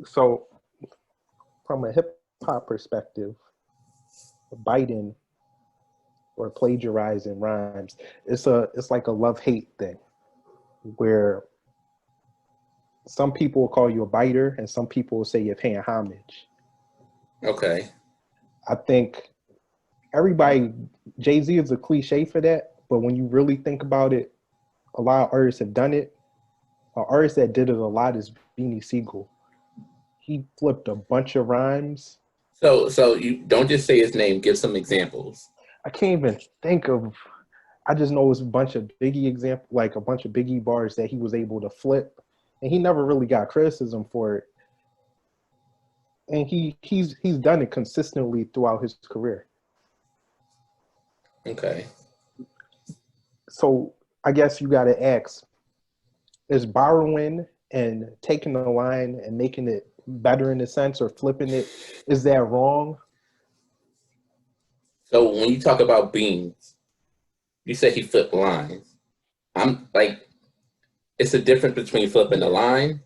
So from a hip hop perspective, biting or plagiarizing rhymes, it's like a love hate thing where some people will call you a biter and some people will say you're paying homage. Okay. I think everybody, Jay-Z is a cliche for that, but when you really think about it, a lot of artists have done it. An artist that did it a lot is Beanie Siegel. He flipped a bunch of rhymes. So you don't just say his name. Give some examples. I can't even think of. I just know it's a bunch of Biggie example, like a bunch of Biggie bars that he was able to flip, and he never really got criticism for it. And he's done it consistently throughout his career. Okay. So I guess you got to ask: is borrowing and taking the line and making it better in a sense, or flipping it, is that wrong? So when you talk about beans, you said he flipped lines. I'm like, it's a difference between flipping a line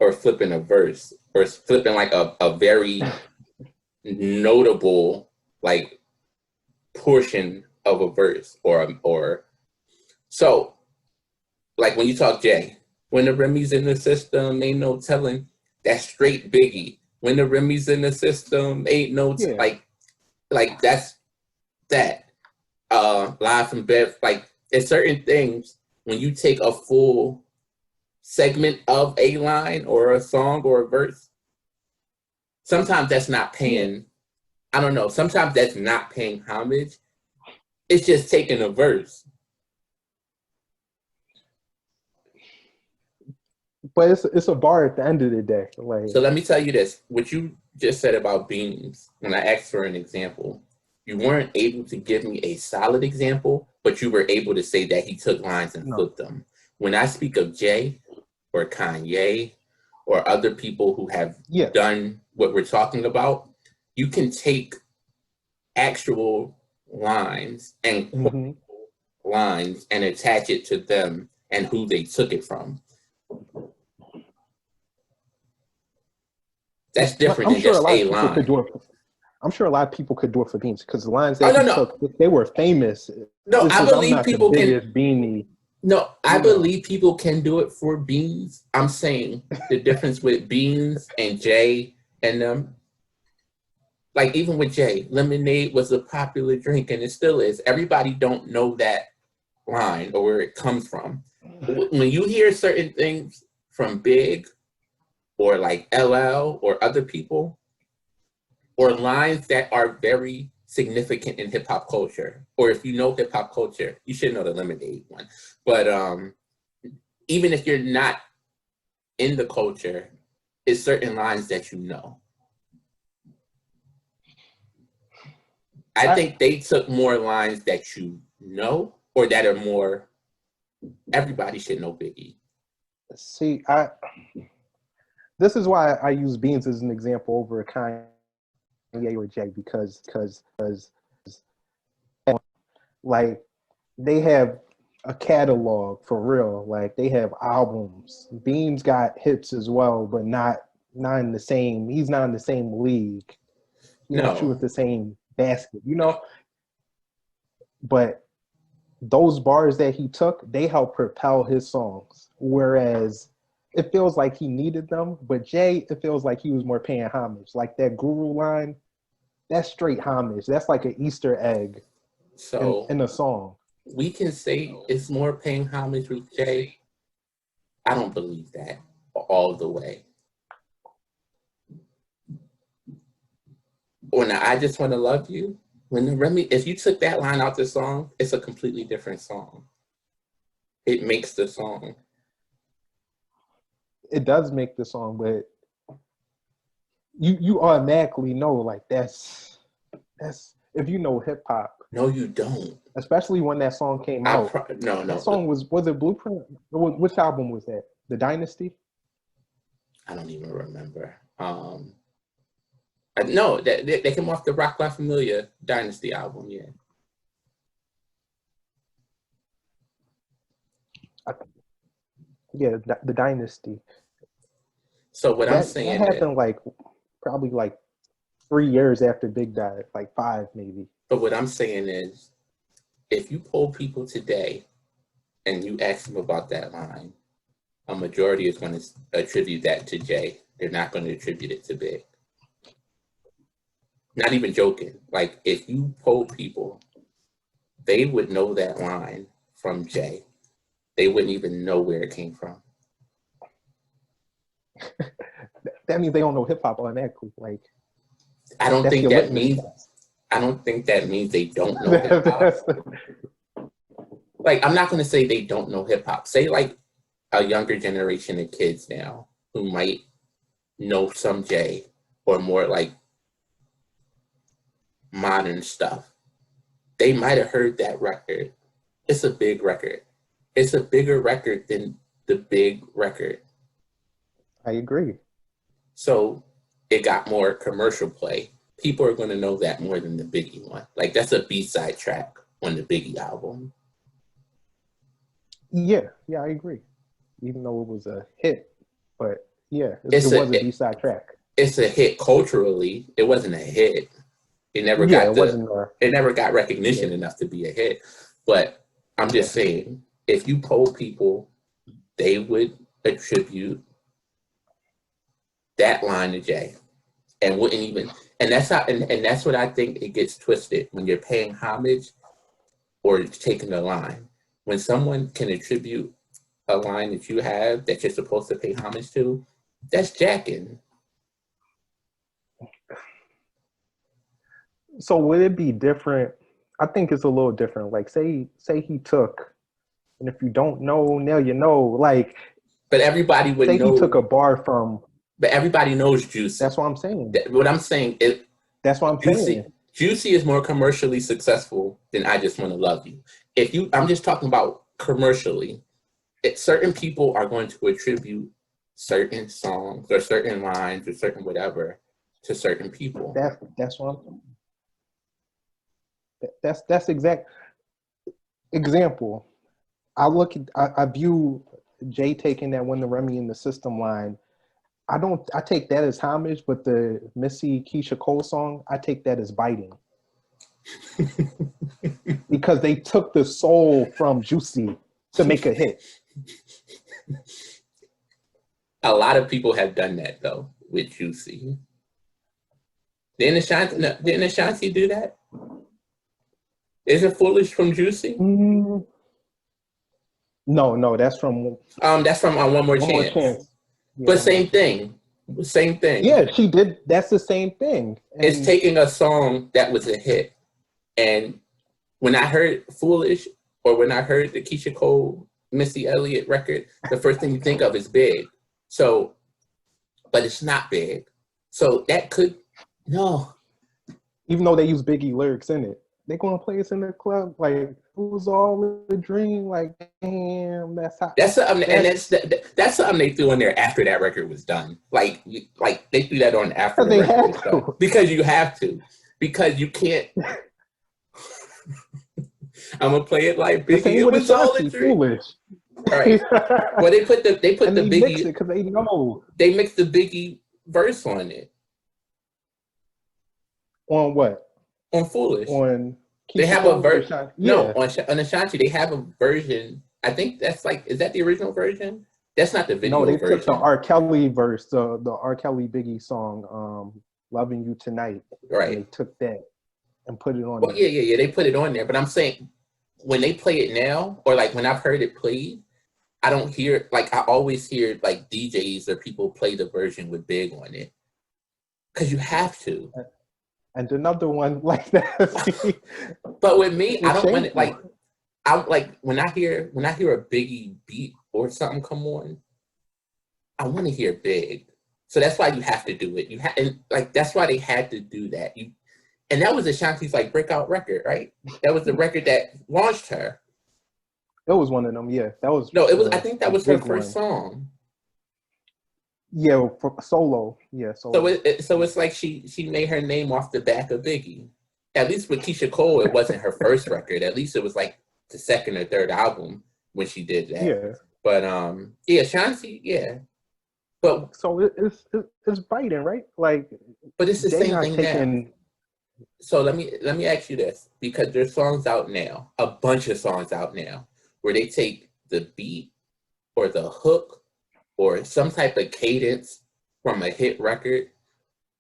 or flipping a verse or flipping like a very notable like portion of a verse or so like when you talk Jay, when the Remy's in the system, ain't no telling. That's straight Biggie. When the Remy's in the system, ain't no Yeah. like that's that. Live from Bed, like there's certain things when you take a full segment of a line or a song or a verse, sometimes that's not Yeah. paying, I don't know, sometimes that's not paying homage. It's just taking a verse. But it's a bar at the end of the day. Like, So let me tell you this, what you just said about beans, when I asked for an example, you weren't able to give me a solid example, but you were able to say that he took lines and no. flipped them. When I speak of Jay or Kanye or other people who have Yeah. done what we're talking about, you can take actual lines and Mm-hmm. lines and attach it to them and who they took it from. That's different I'm than sure a just lot a of people could line. do it. I'm sure a lot of people could do it for Beans because the lines Oh that no he no took, they were famous. no! It's I just I'm believe not the people can. biggest Beanie, No, I you know. believe people can do it for beans. I'm saying the difference with beans and Jay and them. Like even with Jay, lemonade was a popular drink and it still is. Everybody don't know that line or where it comes from. When you hear certain things from Big or like LL or other people, or lines that are very significant in hip hop culture, or if you know hip hop culture, you should know the lemonade one. But even if you're not in the culture, it's certain lines that you know. I I think they took more lines that you know or that are more everybody should know Biggie. see. I This is why I use Beans as an example over Kanye or Jay because like they have a catalog for real. Like they have albums. Beans got hits as well, but not in the same. He's not in the same league. He don't shoot No, at the same basket, you know. But those bars that he took, they help propel his songs. Whereas it feels like he needed them, but Jay, it feels like he was more paying homage. Like that Guru line, that's straight homage. That's like an Easter egg so in a song. we can say it's more paying homage with Jay. I don't believe that all the way. When I just want to love you, when the Remy, if you took that line out the song, it's a completely different song. It makes the song. It does make the song, but you automatically know like that's if you know hip hop, No, you don't. especially when that song came out. No That no. song was it Blueprint? Which album was that? The Dynasty? I don't even remember. No, they came off the Rock La Familia Dynasty album. Yeah. I, yeah, the Dynasty. So what I'm That saying is, happened like probably like 3 years after Big died, like 5 maybe. but what I'm saying is, if you poll people today and you ask them about that line, a majority is going to attribute that to Jay. They're not going to attribute it to Big. Not even joking. Like, if you poll people, they would know that line from Jay. They wouldn't even know where it came from. That means they don't know hip hop automatically. Like, I don't that's think your that litmus means. test. I don't think that means they don't know hip hop. Like, I'm not going to say they don't know hip hop. Say like a younger generation of kids now who might know some Jay or more like modern stuff. They might have heard that record. It's a big record. It's a bigger record than the Big record. I agree. So it got more commercial play. People are going to know that more than the Biggie one. Like, that's a B-side track on the Biggie album. Yeah, I agree. Even though it was a hit, but yeah, it was a B-side track. It's a hit culturally. It wasn't a hit. It never got recognition enough to be a hit. But I'm just saying, if you poll people, they would attribute that line to Jay, and wouldn't even. And that's how. And that's what I think it gets twisted when you're paying homage or taking a line. When someone can attribute a line that you have that you're supposed to pay homage to, that's jacking. So would it be different? I think it's a little different. Like, say he took, and if you don't know, now you know. Like, but everybody would know. Say he took a bar from. But everybody knows Juicy. That's what I'm saying. What I'm saying is. That's what I'm saying. Juicy is more commercially successful than I Just Want to Love You. I'm just talking about commercially. Certain people are going to attribute certain songs or certain lines or certain whatever to certain people. That's what I'm. That's exact example. I view Jay taking that When the Remy in the System line. I take that as homage, but the Missy Keisha Cole song, I take that as biting. Because they took the soul from Juicy to make a hit. A lot of people have done that though with Juicy. Didn't Ashanti do that? Is it Foolish from Juicy? No, that's from One More Chance. Yeah, but same thing. Yeah, she did. That's the same thing. It's taking a song that was a hit, and when I heard Foolish or when I heard the Keisha Cole, Missy Elliott record, the first thing you think of is Big. So, but it's not Big. So that could no. Even though they use Biggie lyrics in it. They gonna play us in the club like it was all a dream. Like, damn, that's how. That's something they threw in there after that record was done. Like they threw that on after the record was done. Because you have to, because you can't. I'm gonna play it like Biggie. It was all a dream. Foolish. All right. Well, they put the Biggie because they know they mixed the Biggie verse on it. On what? On Foolish. They have a version. No, on Ashanti, they have a version. I think that's is that the original version? That's not the video version. No, they took the R. Kelly verse, the R. Kelly Biggie song, Loving You Tonight. Right. And they took that and put it on there. Yeah, they put it on there. But I'm saying, when they play it now, or when I've heard it played, I don't hear, I always hear, DJs or people play the version with Big on it. Because you have to. And another one like that. But with me, I don't want it when I hear a Biggie beat or something come on, I want to hear Big. So that's why you have to do it. That's why they had to do that. And that was Ashanti's breakout record, right? That was the record that launched her. It was one of them, yeah. That was I think that was her first song. Yeah, for solo. Yeah, solo. So it's like she made her name off the back of Biggie. At least with Keisha Cole, it wasn't her first record. At least it was the second or third album when she did that. Yeah. But Ashanti, yeah. But So it's biting, right? Like it's the Jay same not thing now. taking. So let me ask you this, because there's songs out now, a bunch of songs out now, where they take the beat or the hook or some type of cadence from a hit record,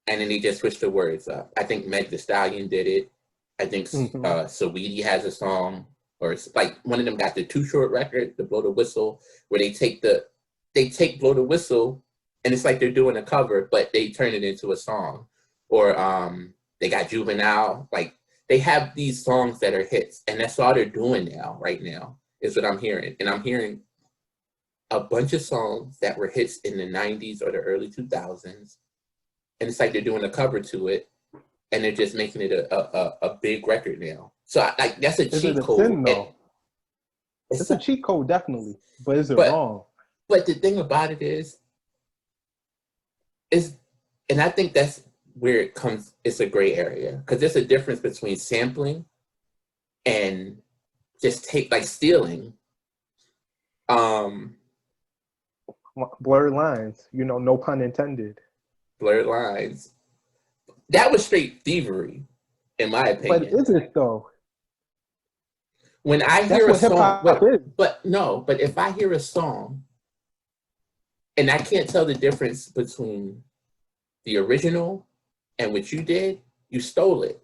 and then they just switch the words up. I think Meg Thee Stallion did it. I think Mhm. Saweetie has a song, or it's like one of them got the Too Short record, the Blow the Whistle, where they take Blow the Whistle, and it's like they're doing a cover, but they turn it into a song. Or they got Juvenile, like they have these songs that are hits, and that's all they're doing now, right now, is what I'm hearing. And I'm hearing a bunch of songs that were hits in the 90s or the early 2000s, and it's like they're doing a cover to it, and they're just making it a big record now. So like that's a Is it cheat a code. sin though? It's It's a cheat code, definitely, but is it but wrong? but the thing about it is, and I think that's where it comes. It's a gray area, because there's a difference between sampling and just take like stealing. Um, Blurred lines, no pun intended. Blurred lines. That was straight thievery, in my But opinion. is it though? When I That's hear a what hip song, hop is. but if I hear a song and I can't tell the difference between the original and what you did, you stole it.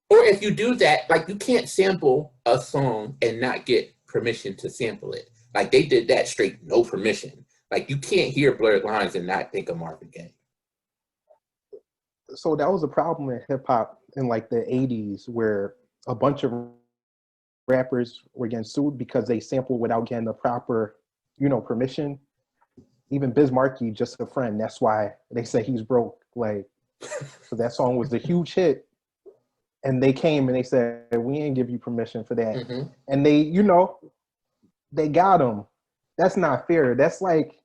Or if you do that, like you can't sample a song and not get permission to sample it. Like they did that straight, no permission. Like you can't hear Blurred Lines and not think of Marvin Gaye. So that was a problem in hip hop in like the '80s, where a bunch of rappers were getting sued because they sampled without getting the proper, permission. Even Biz Markie, Just a Friend. That's why they say he's broke. Like, so that song was a huge hit, and they came and they said we ain't give you permission for that, Mm-hmm. and they got him. That's not fair. That's like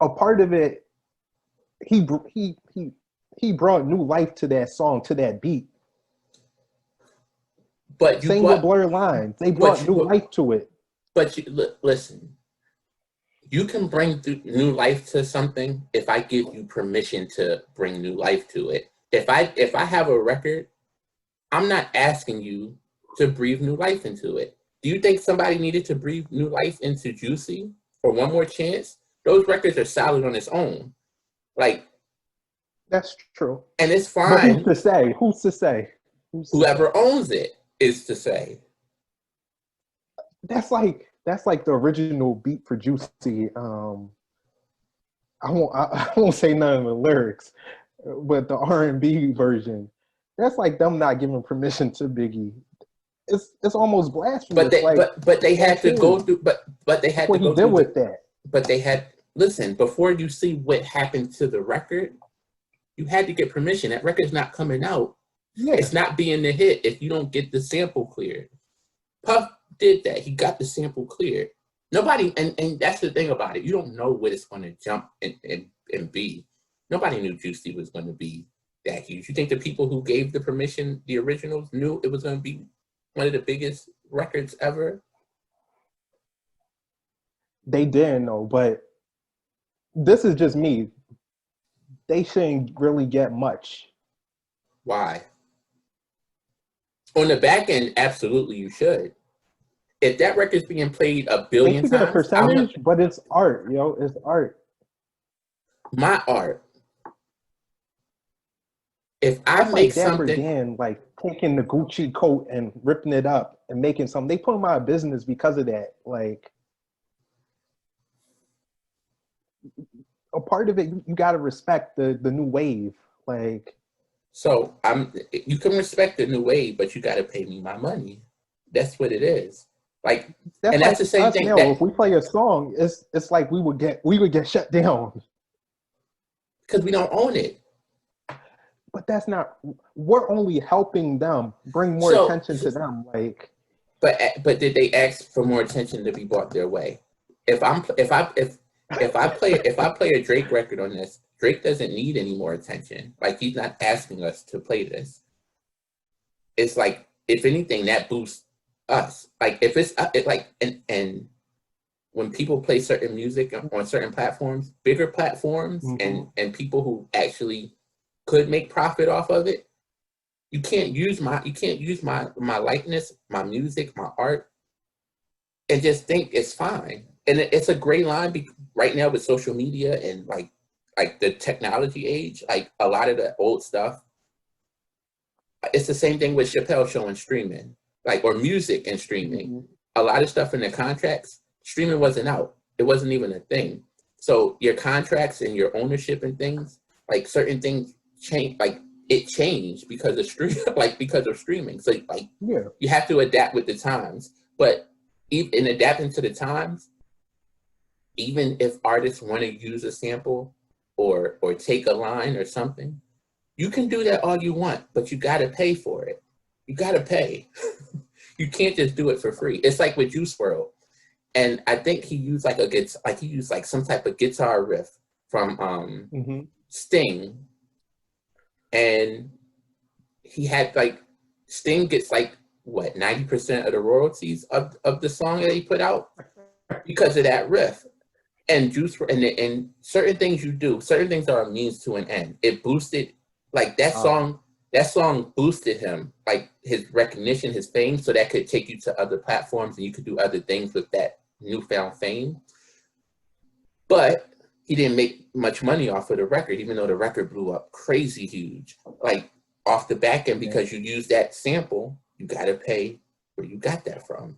a part of it. He brought new life to that song, to that beat. But you Same with but Blurred Lines. They but brought new you, life to it. but you listen. You can bring new life to something if I give you permission to bring new life to it. If I have a record, I'm not asking you to breathe new life into it. Do you think somebody needed to breathe new life into Juicy for One More Chance? Those records are solid on its own. Like, That's true. and it's But who's fine. to say? Who's to say? Who's to say? Whoever owns it is to say. That's like the original beat for Juicy. I won't say none of the lyrics, but the R&B version. That's like them not giving permission to Biggie. It's almost But blasphemous. they Like but they had that's to go his. through but they That's had to what he go did through with that. but they had listen, before you see what happened to the record, you had to get permission. That record's not coming out. Yeah, It's not being the hit if you don't get the sample cleared. Puff did that. He got the sample cleared. Nobody, and that's the thing about it. You don't know what it's going to jump and be. Nobody knew Juicy was going to be that huge. You think the people who gave the permission, the originals, knew it was going to be one of the biggest records ever? they didn't know, but this is just me. They shouldn't really get much. Why? On the back end, absolutely you should. If that record's being played a They billion should get a times, I'm percentage, but it's art, It's art. my art. If I That's like make Dapper something, Dan, like taking the Gucci coat and ripping it up and making something. They put him out of business because of that. Like a part of it, you got to respect the new wave. Like so you can respect the new wave, but you got to pay me my money. That's what it is. Like, that's and that's like the same us thing now. If that we play a song, it's like we would get shut down. because we don't own it. But that's not. We're only helping them bring more So, attention to them. Like but did they ask for more attention to be brought their way? If I play a Drake record on this, Drake doesn't need any more attention. Like he's not asking us to play this. It's like if anything that boosts us. Like if it's like and when people play certain music on certain platforms, bigger platforms, and people who actually could make profit off of it, you can't use my likeness, my music, my art, and just think it's fine. And it's a gray line right now with social media and like the technology age. Like a lot of the old stuff, it's the same thing with Chappelle Show and streaming, like, or music and streaming. A lot of stuff in the contracts, streaming wasn't out. It wasn't even a thing. So your contracts and your ownership and things, like certain things change, like it changed because of because of streaming. So like you have to adapt with the times. But in adapting to the times, even if artists want to use a sample or take a line or something, you can do that all you want, but you got to pay for it. You got to pay. You can't just do it for free. It's like with Juice WRLD. And I think he used like some type of guitar riff from Sting. And he had like, Sting gets like, what, 90% of the royalties of the song that he put out because of that riff. And and certain things you do, certain things are a means to an end. It boosted, like that song boosted him, like his recognition, his fame, so that could take you to other platforms and you could do other things with that newfound fame. But he didn't make much money off of the record, even though the record blew up crazy huge. Like off the back end, because you use that sample, you got to pay where you got that from.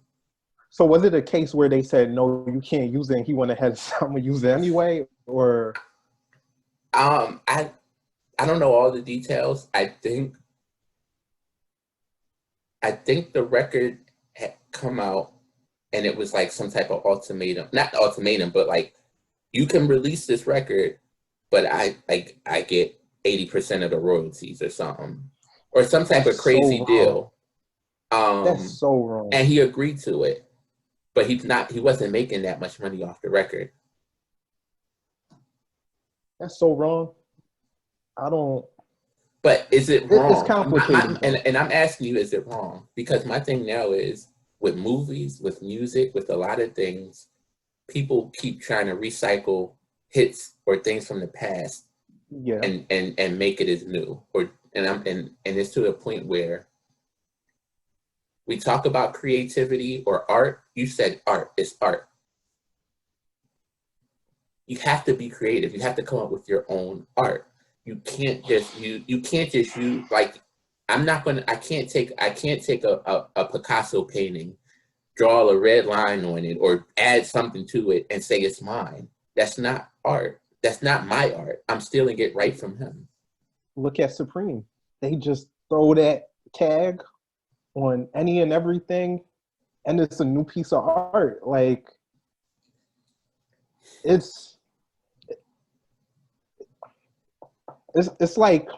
So was it a case where they said, no, you can't use it, and he went ahead and someone use it anyway? Or I don't know all the details. I think the record had come out and it was like some type of ultimatum. Not ultimatum, but like, you can release this record, but I get 80% of the royalties or something. Or some type of crazy deal. That's so wrong. And he agreed to it. But he wasn't making that much money off the record. That's so wrong. I don't. But is it wrong? It's complicated. And I'm asking you, is it wrong? Because my thing now is with movies, with music, with a lot of things, people keep trying to recycle hits or things from the past, and make it as new. And it's to the point where we talk about creativity or art. You said art is art. You have to be creative. You have to come up with your own art. You can't just use like, I can't take a Picasso painting, draw a red line on it or add something to it and say it's mine. That's not art. That's not my art. I'm stealing it right from him. Look at Supreme. They just throw that tag on any and everything, and it's a new piece of art. Like, it's like,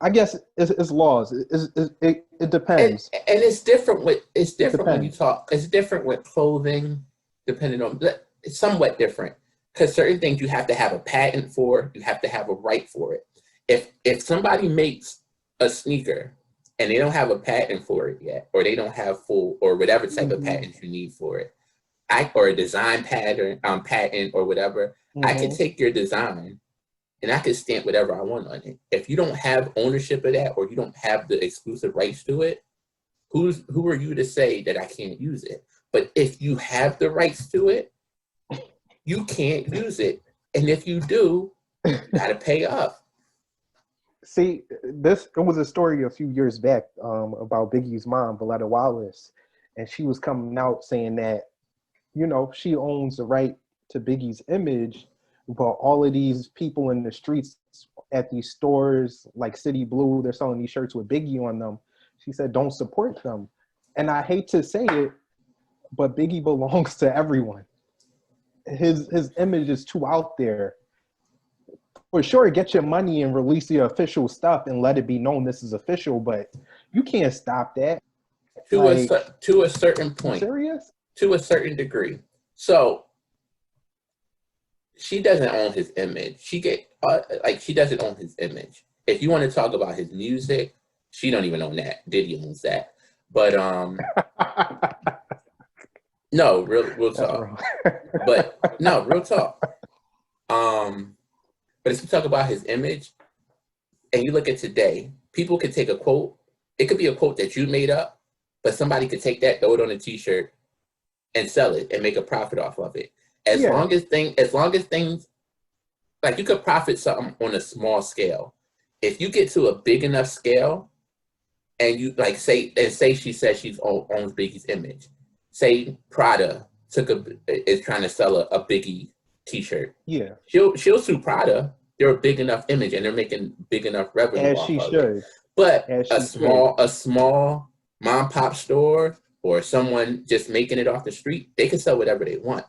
I guess it's laws. It depends. And it's different when you talk. It's different with clothing, depending on. It's somewhat different because certain things you have to have a patent for. You have to have a right for it. If somebody makes a sneaker and they don't have a patent for it yet, or they don't have full or whatever type of patent you need for it, or a design patent or whatever, I can take your design and I can stamp whatever I want on it. If you don't have ownership of that, or you don't have the exclusive rights to it, who are you to say that I can't use it? But if you have the rights to it, you can't use it. And if you do, you gotta pay up. See, it was a story a few years back about Biggie's mom, Valletta Wallace, and she was coming out saying that, she owns the right to Biggie's image, but all of these people in the streets at these stores like City Blue, they're selling these shirts with Biggie on them. She said, don't support them. And I hate to say it, but Biggie belongs to everyone. His image is too out there. For sure, get your money and release the official stuff and let it be known this is official, but you can't stop that. To a certain point. Serious? To a certain degree. So she doesn't own his image. She doesn't own his image. If you want to talk about his music, she don't even own that. Diddy owns that. But No, real That's talk. wrong. But no, real talk. Um, but if you talk about his image and you look at today, people could take a quote. It could be a quote that you made up, but somebody could take that, throw it on a T-shirt, and sell it and make a profit off of it. Yeah, As long as things like you could profit something on a small scale. If you get to a big enough scale, and you like say she says owns Biggie's image. Say Prada is trying to sell a Biggie T-shirt. yeah, She'll sue Prada. They're a big enough image and they're making big enough revenue as off she of it. should, But as a she should. small mom pop store or someone just making it off the street, they can sell whatever they want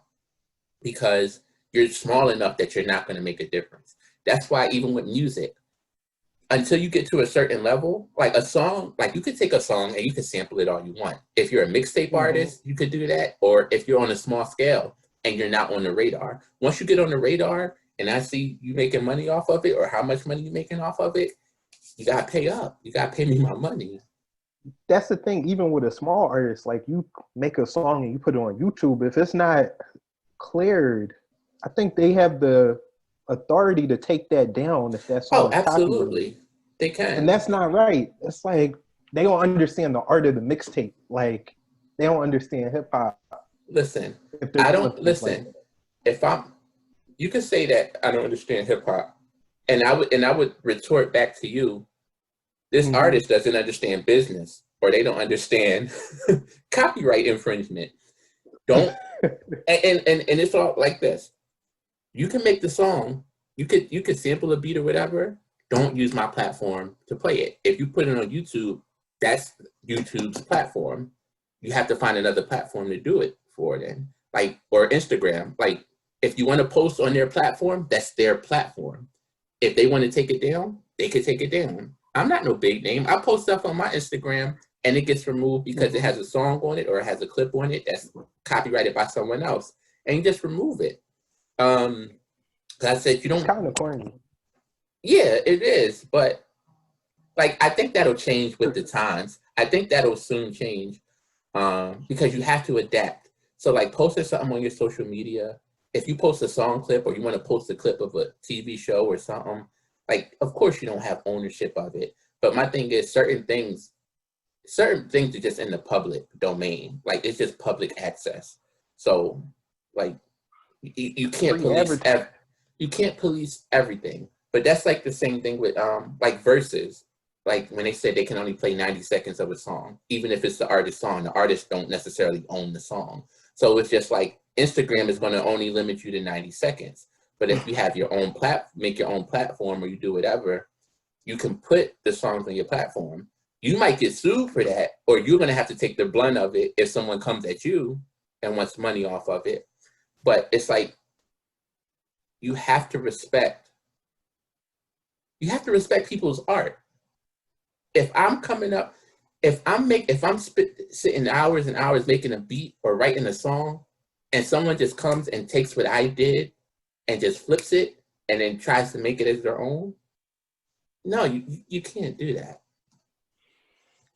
because you're small enough that you're not going to make a difference. That's why even with music, until you get to a certain level, like a song, like you could take a song and you can sample it all you want. If you're a mixtape Hmm. artist, you could do that. Or if you're on a small scale and you're not on the radar, once you get on the radar and I see you making money off of it or how much money you're making off of it, you got to pay up. You got to pay me my money. That's the thing. Even with a small artist, like you make a song and you put it on YouTube, if it's not cleared, I think they have the authority to take that down if that Oh, song is copyrighted. absolutely. They And can. that's not right. It's like they don't understand the art of the mixtape. Like they don't understand hip hop Listen, if they're I doing don't things like listen. If I'm, you can say that I don't understand hip hop, and I would retort back to you. that. This Hmm. artist doesn't understand business, or they don't understand copyright infringement. Don't and it's all like this. You can make the song. You could sample a beat or whatever. Don't use my platform to play it. If you put it on YouTube, that's YouTube's platform. You have to find another platform to do it for then. Like or Instagram. Like if you want to post on their platform, that's their platform. If they want to take it down, they could take it down. I'm not no big name. I post stuff on my Instagram and it gets removed because it Hmm. has a song on it or it has a clip on it that's copyrighted by someone else. And you just remove it. Um, I said you It's don't. kind of corny. Yeah, it is, but like I think that'll change with the times. I think that'll soon change because you have to adapt. So like posting something on your social media, if you post a song clip or you want to post a clip of a TV show or something, like of course you don't have ownership of it. But my thing is certain things are just in the public domain. Like it's just public access. So like you can't Free advertising. you can't police everything. But that's like the same thing with like verses. Like when they said they can only play 90 seconds of a song, even if it's the artist's song, the artists don't necessarily own the song. So it's just like Instagram is going to only limit you to 90 seconds. But if you have your own make your own platform or you do whatever, you can put the songs on your platform. You might get sued for that, or you're going to have to take the blunt of it if someone comes at you and wants money off of it. But it's like you have to respect people's art. If I'm coming up, if I'm sitting hours and hours making a beat or writing a song, and someone just comes and takes what I did and just flips it and then tries to make it as their own, no, you can't do that.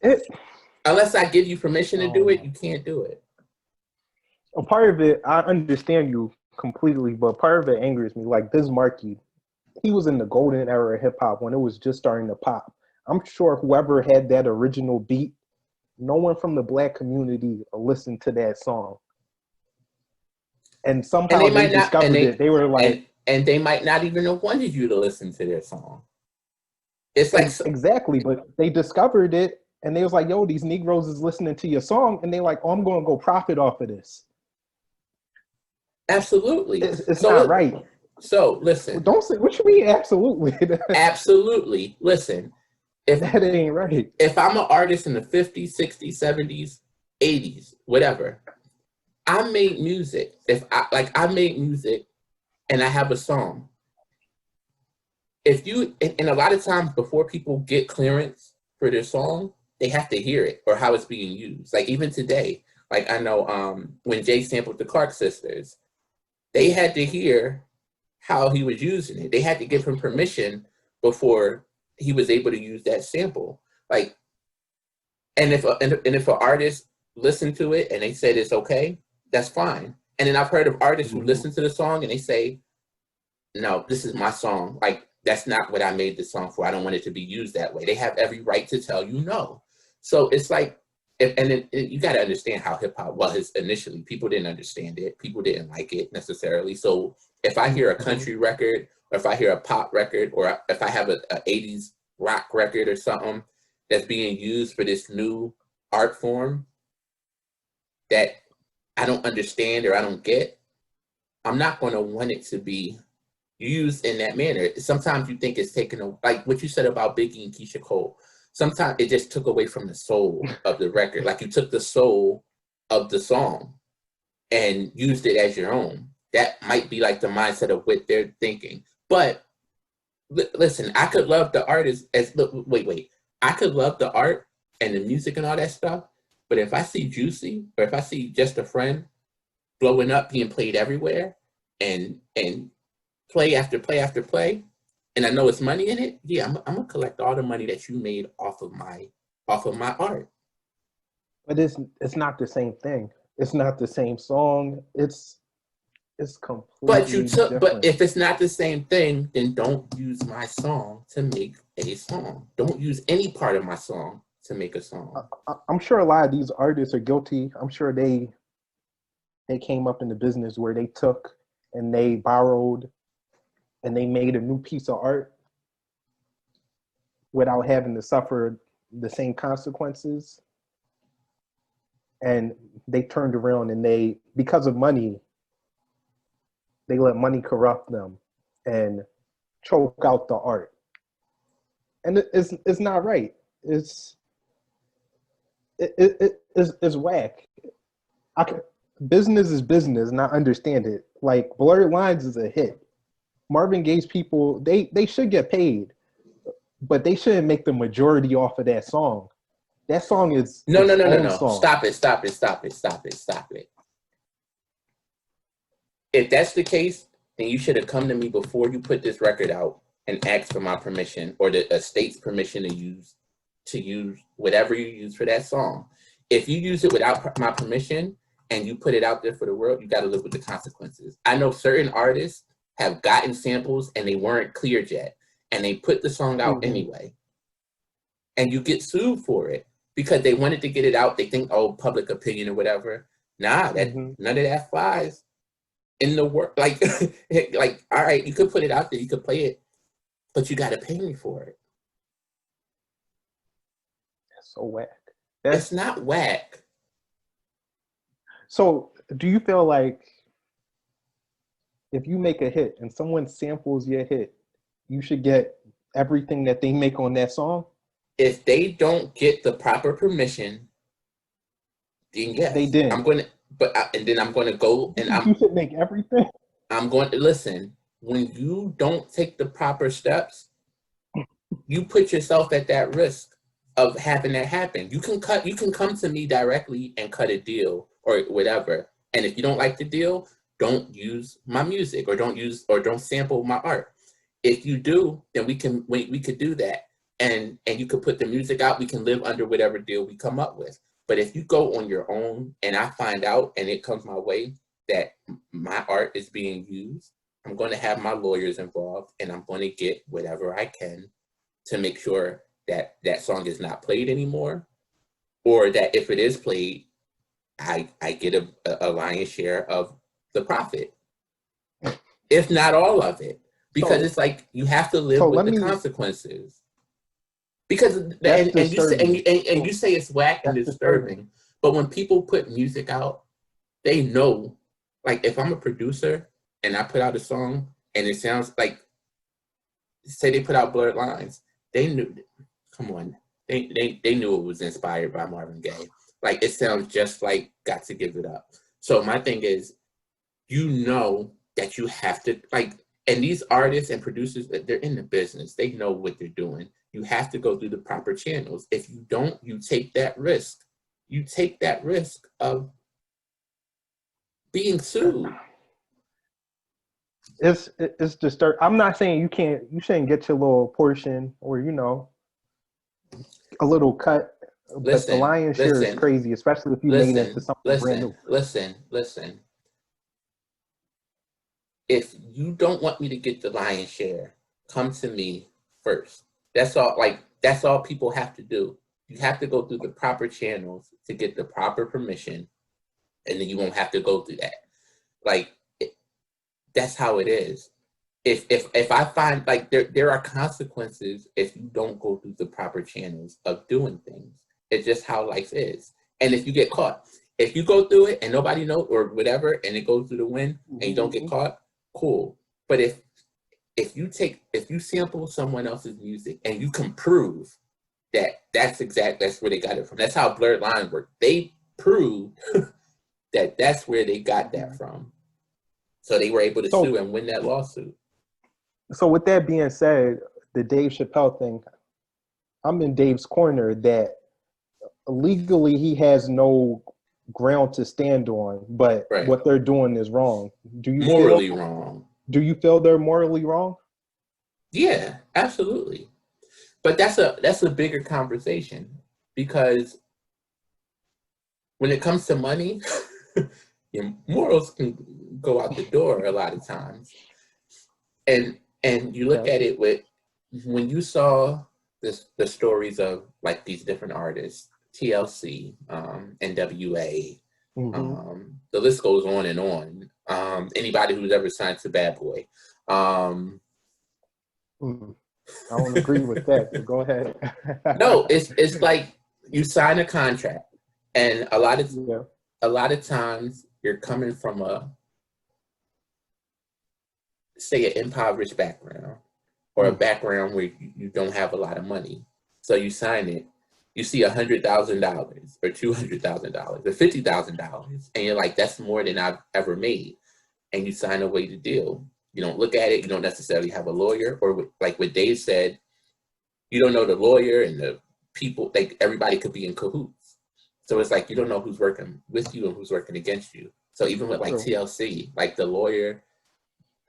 It, Unless I give you permission to do it, um, you can't do it. a part of it, I understand you completely, but part of it angers me. Like Biz Markie, he was in the golden era of hip hop when it was just starting to pop. I'm sure whoever had that original beat, no one from the black community listened to that song. And And somehow they they might not, discovered it. They were like, and they might not even have wanted you to listen to their song. It's like exactly, but they discovered it and they was like, yo, these Negroes is listening to your song. And they like, oh, I'm going to go profit off of this. absolutely. It's not right. So listen, Don't say, what you mean, absolutely? absolutely. Listen, if That ain't right. if I'm an artist in the 50s, 60s, 70s, 80s, whatever, I made music. I made music and I have a song. If you and a lot of times before people get clearance for their song, they have to hear it or how it's being used. Like even today, like I know when Jay sampled the Clark sisters, they had to hear how he was using it. They had to give him permission before he was able to use that sample. Like, and if an artist listened to it and they said it's okay, That's fine. And then I've heard of artists who Mhm. listen to the song and they say, no, this is my song. Like, that's not what I made the song for. I don't want it to be used that way. They have every right to tell you no. So it's like, and then you got to understand how hip hop was initially. People didn't understand it. People didn't like it necessarily. So if I hear a Mhm. country record, or if I hear a pop record, or if I have a 80s rock record or something that's being used for this new art form that I don't understand or I don't get, I'm not going to want it to be used in that manner. Sometimes you think it's taken, like what you said about Biggie and Keisha Cole. Sometimes it just took away from the soul of the record. Like you took the soul of the song and used it as your own. That might be like the mindset of what they're thinking. But listen, I could love the artist as wait. I could love the art and the music and all that stuff. But if I see Juicy or if I see Just a Friend blowing up, being played everywhere, and play after play after play, and I know it's money in it, yeah, I'm gonna collect all the money that you made off of my art. But it's not the same thing. It's not the same song. It's completely But different. if it's not the same thing, then don't use my song to make a song. Don't use any part of my song to make a song. I'm sure a lot of these artists are guilty. I'm sure they came up in the business where they took and they borrowed and they made a new piece of art without having to suffer the same consequences. And they turned around and they, because of money, they let money corrupt them and choke out the art. And it's not right. It's whack. I can, business is business, and I understand it. Like Blurred Lines is a hit. Marvin Gaye's people, they should get paid, but they shouldn't make the majority off of that song. That song is No, no, its no, no, own no. song. Stop it, stop it, stop it, stop it, stop it. If that's the case, then you should have come to me before you put this record out and asked for my permission or the estate's permission to use whatever you use for that song. If you use it without my permission and you put it out there for the world, you got to live with the consequences. I know certain artists have gotten samples and they weren't cleared yet, and they put the song out anyway, and you get sued for it because they wanted to get it out. They think, oh, public opinion or whatever. Nah, that none of that flies in the work. Like, like, all right, you could put it out there, you could play it, but you got to pay me for it. That's so whack. It's not whack. So, do you feel like if you make a hit and someone samples your hit, you should get everything that they make on that song? If they don't get the proper permission, then yes, They didn't. I'm going to. And then I'm going to go and you should make everything. I'm going to listen. When you don't take the proper steps, you put yourself at that risk of having that happen. You can come to me directly and cut a deal or whatever. And if you don't like the deal, don't use my music or don't sample my art. If you do, then we could do that. And you could put the music out. We can live under whatever deal we come up with. But if you go on your own and I find out and it comes my way that my art is being used, I'm going to have my lawyers involved and I'm going to get whatever I can to make sure that that song is not played anymore, or that if it is played, I get a lion's share of the profit, if not all of it, because it's like you have to live with the consequences. Because you say it's whack and disturbing, but when people put music out, they know. Like if I'm a producer and I put out a song and it sounds like, say they put out Blurred Lines, they knew. Come on, they knew it was inspired by Marvin Gaye. Like it sounds just like Got to Give It Up. So my thing is, you know that you have to like, and these artists and producers, they're in the business. They know what they're doing. You have to go through the proper channels. If you don't, you take that risk. You take that risk of being sued. It's disturbing. I'm not saying you shouldn't get your little portion or a little cut. But the lion's share is crazy, especially if you made it into something brand new. Listen. If you don't want me to get the lion's share, come to me first. That's all. Like, that's all people have to do. You have to go through the proper channels to get the proper permission, and then you won't have to go through that. Like, that's how it is. If I find, like, there are consequences if you don't go through the proper channels of doing things. It's just how life is. And if you get caught, if you go through it and nobody knows or whatever, and it goes through the wind and you don't get caught, cool. But if you sample someone else's music and you can prove that that's where they got it from. That's how Blurred Lines work. They proved that that's where they got that from. So they were able to sue and win that lawsuit. So with that being said, the Dave Chappelle thing, I'm in Dave's corner that legally he has no ground to stand on, but what they're doing is wrong. Do you morally wrong? Do you feel they're morally wrong? Yeah, absolutely. But that's a bigger conversation, because when it comes to money, your morals can go out the door a lot of times. And you look at it with, when you saw the stories of like these different artists, TLC, NWA, the list goes on and on. Anybody who's ever signed to Bad Boy. I don't agree with that, but go ahead. No, it's like you sign a contract, and a lot of times you're coming from say an impoverished background, or a background where you don't have a lot of money. So you sign it, you see $100,000 or $200,000 or $50,000, and you're like, that's more than I've ever made. And you sign away the deal. You don't look at it. You don't necessarily have a lawyer, or like what Dave said, you don't know the lawyer and the people. Like, everybody could be in cahoots. So it's like you don't know who's working with you and who's working against you. So even with like TLC, like the lawyer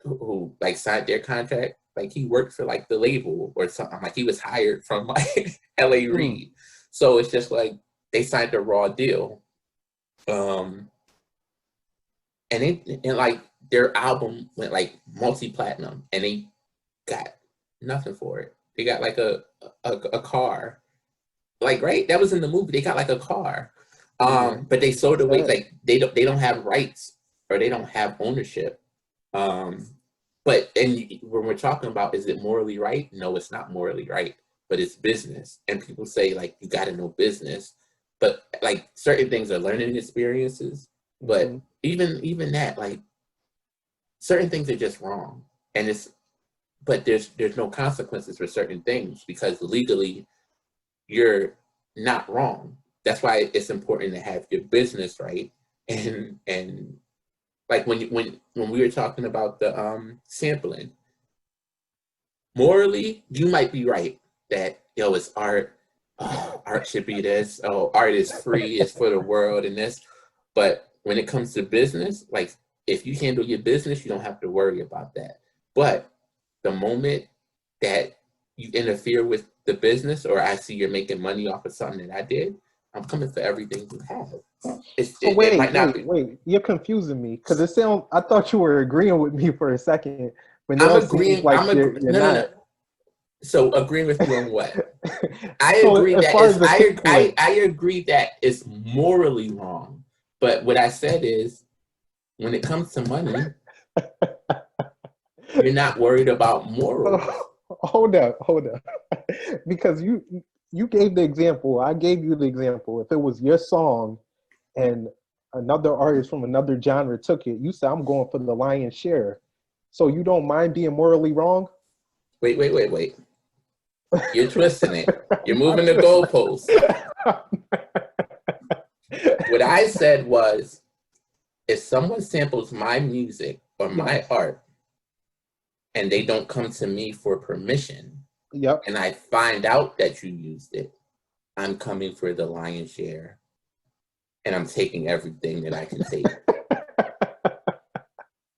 who like signed their contract, like he worked for like the label or something. Like he was hired from like LA Reid. So it's just like they signed a raw deal. And like their album went like multi-platinum, and they got nothing for it. They got like a car. Like, right? That was in the movie. They got like a car. But they sold away, like they don't have rights, or they don't have ownership. But when we're talking about, is it morally right? No, it's not morally right, but it's business. And people say like, you got to know business, but like certain things are learning experiences. But even that, like certain things are just wrong. And but there's no consequences for certain things, because legally you're not wrong. That's why it's important to have your business right. And like when we were talking about the sampling, morally, you might be right that, it's art. Oh, art should be this. Oh, art is free. It's for the world and this. But when it comes to business, like if you handle your business, you don't have to worry about that. But the moment that you interfere with the business, or I see you're making money off of something that I did, I'm coming for everything you have. Wait, you're confusing me, because I thought you were agreeing with me for a second, but I'm agreeing. Like you're not. No. So agreeing with you on what? I agree I agree that it's morally wrong. But what I said is, when it comes to money, you're not worried about morals. Hold up. Because you gave the example. I gave you the example. If it was your song and another artist from another genre took it, you said, I'm going for the lion's share. So you don't mind being morally wrong? Wait. You're twisting it. You're moving the goalposts. What I said was, if someone samples my music or my art and they don't come to me for permission, and I find out that you used it, I'm coming for the lion's share, and I'm taking everything that I can take.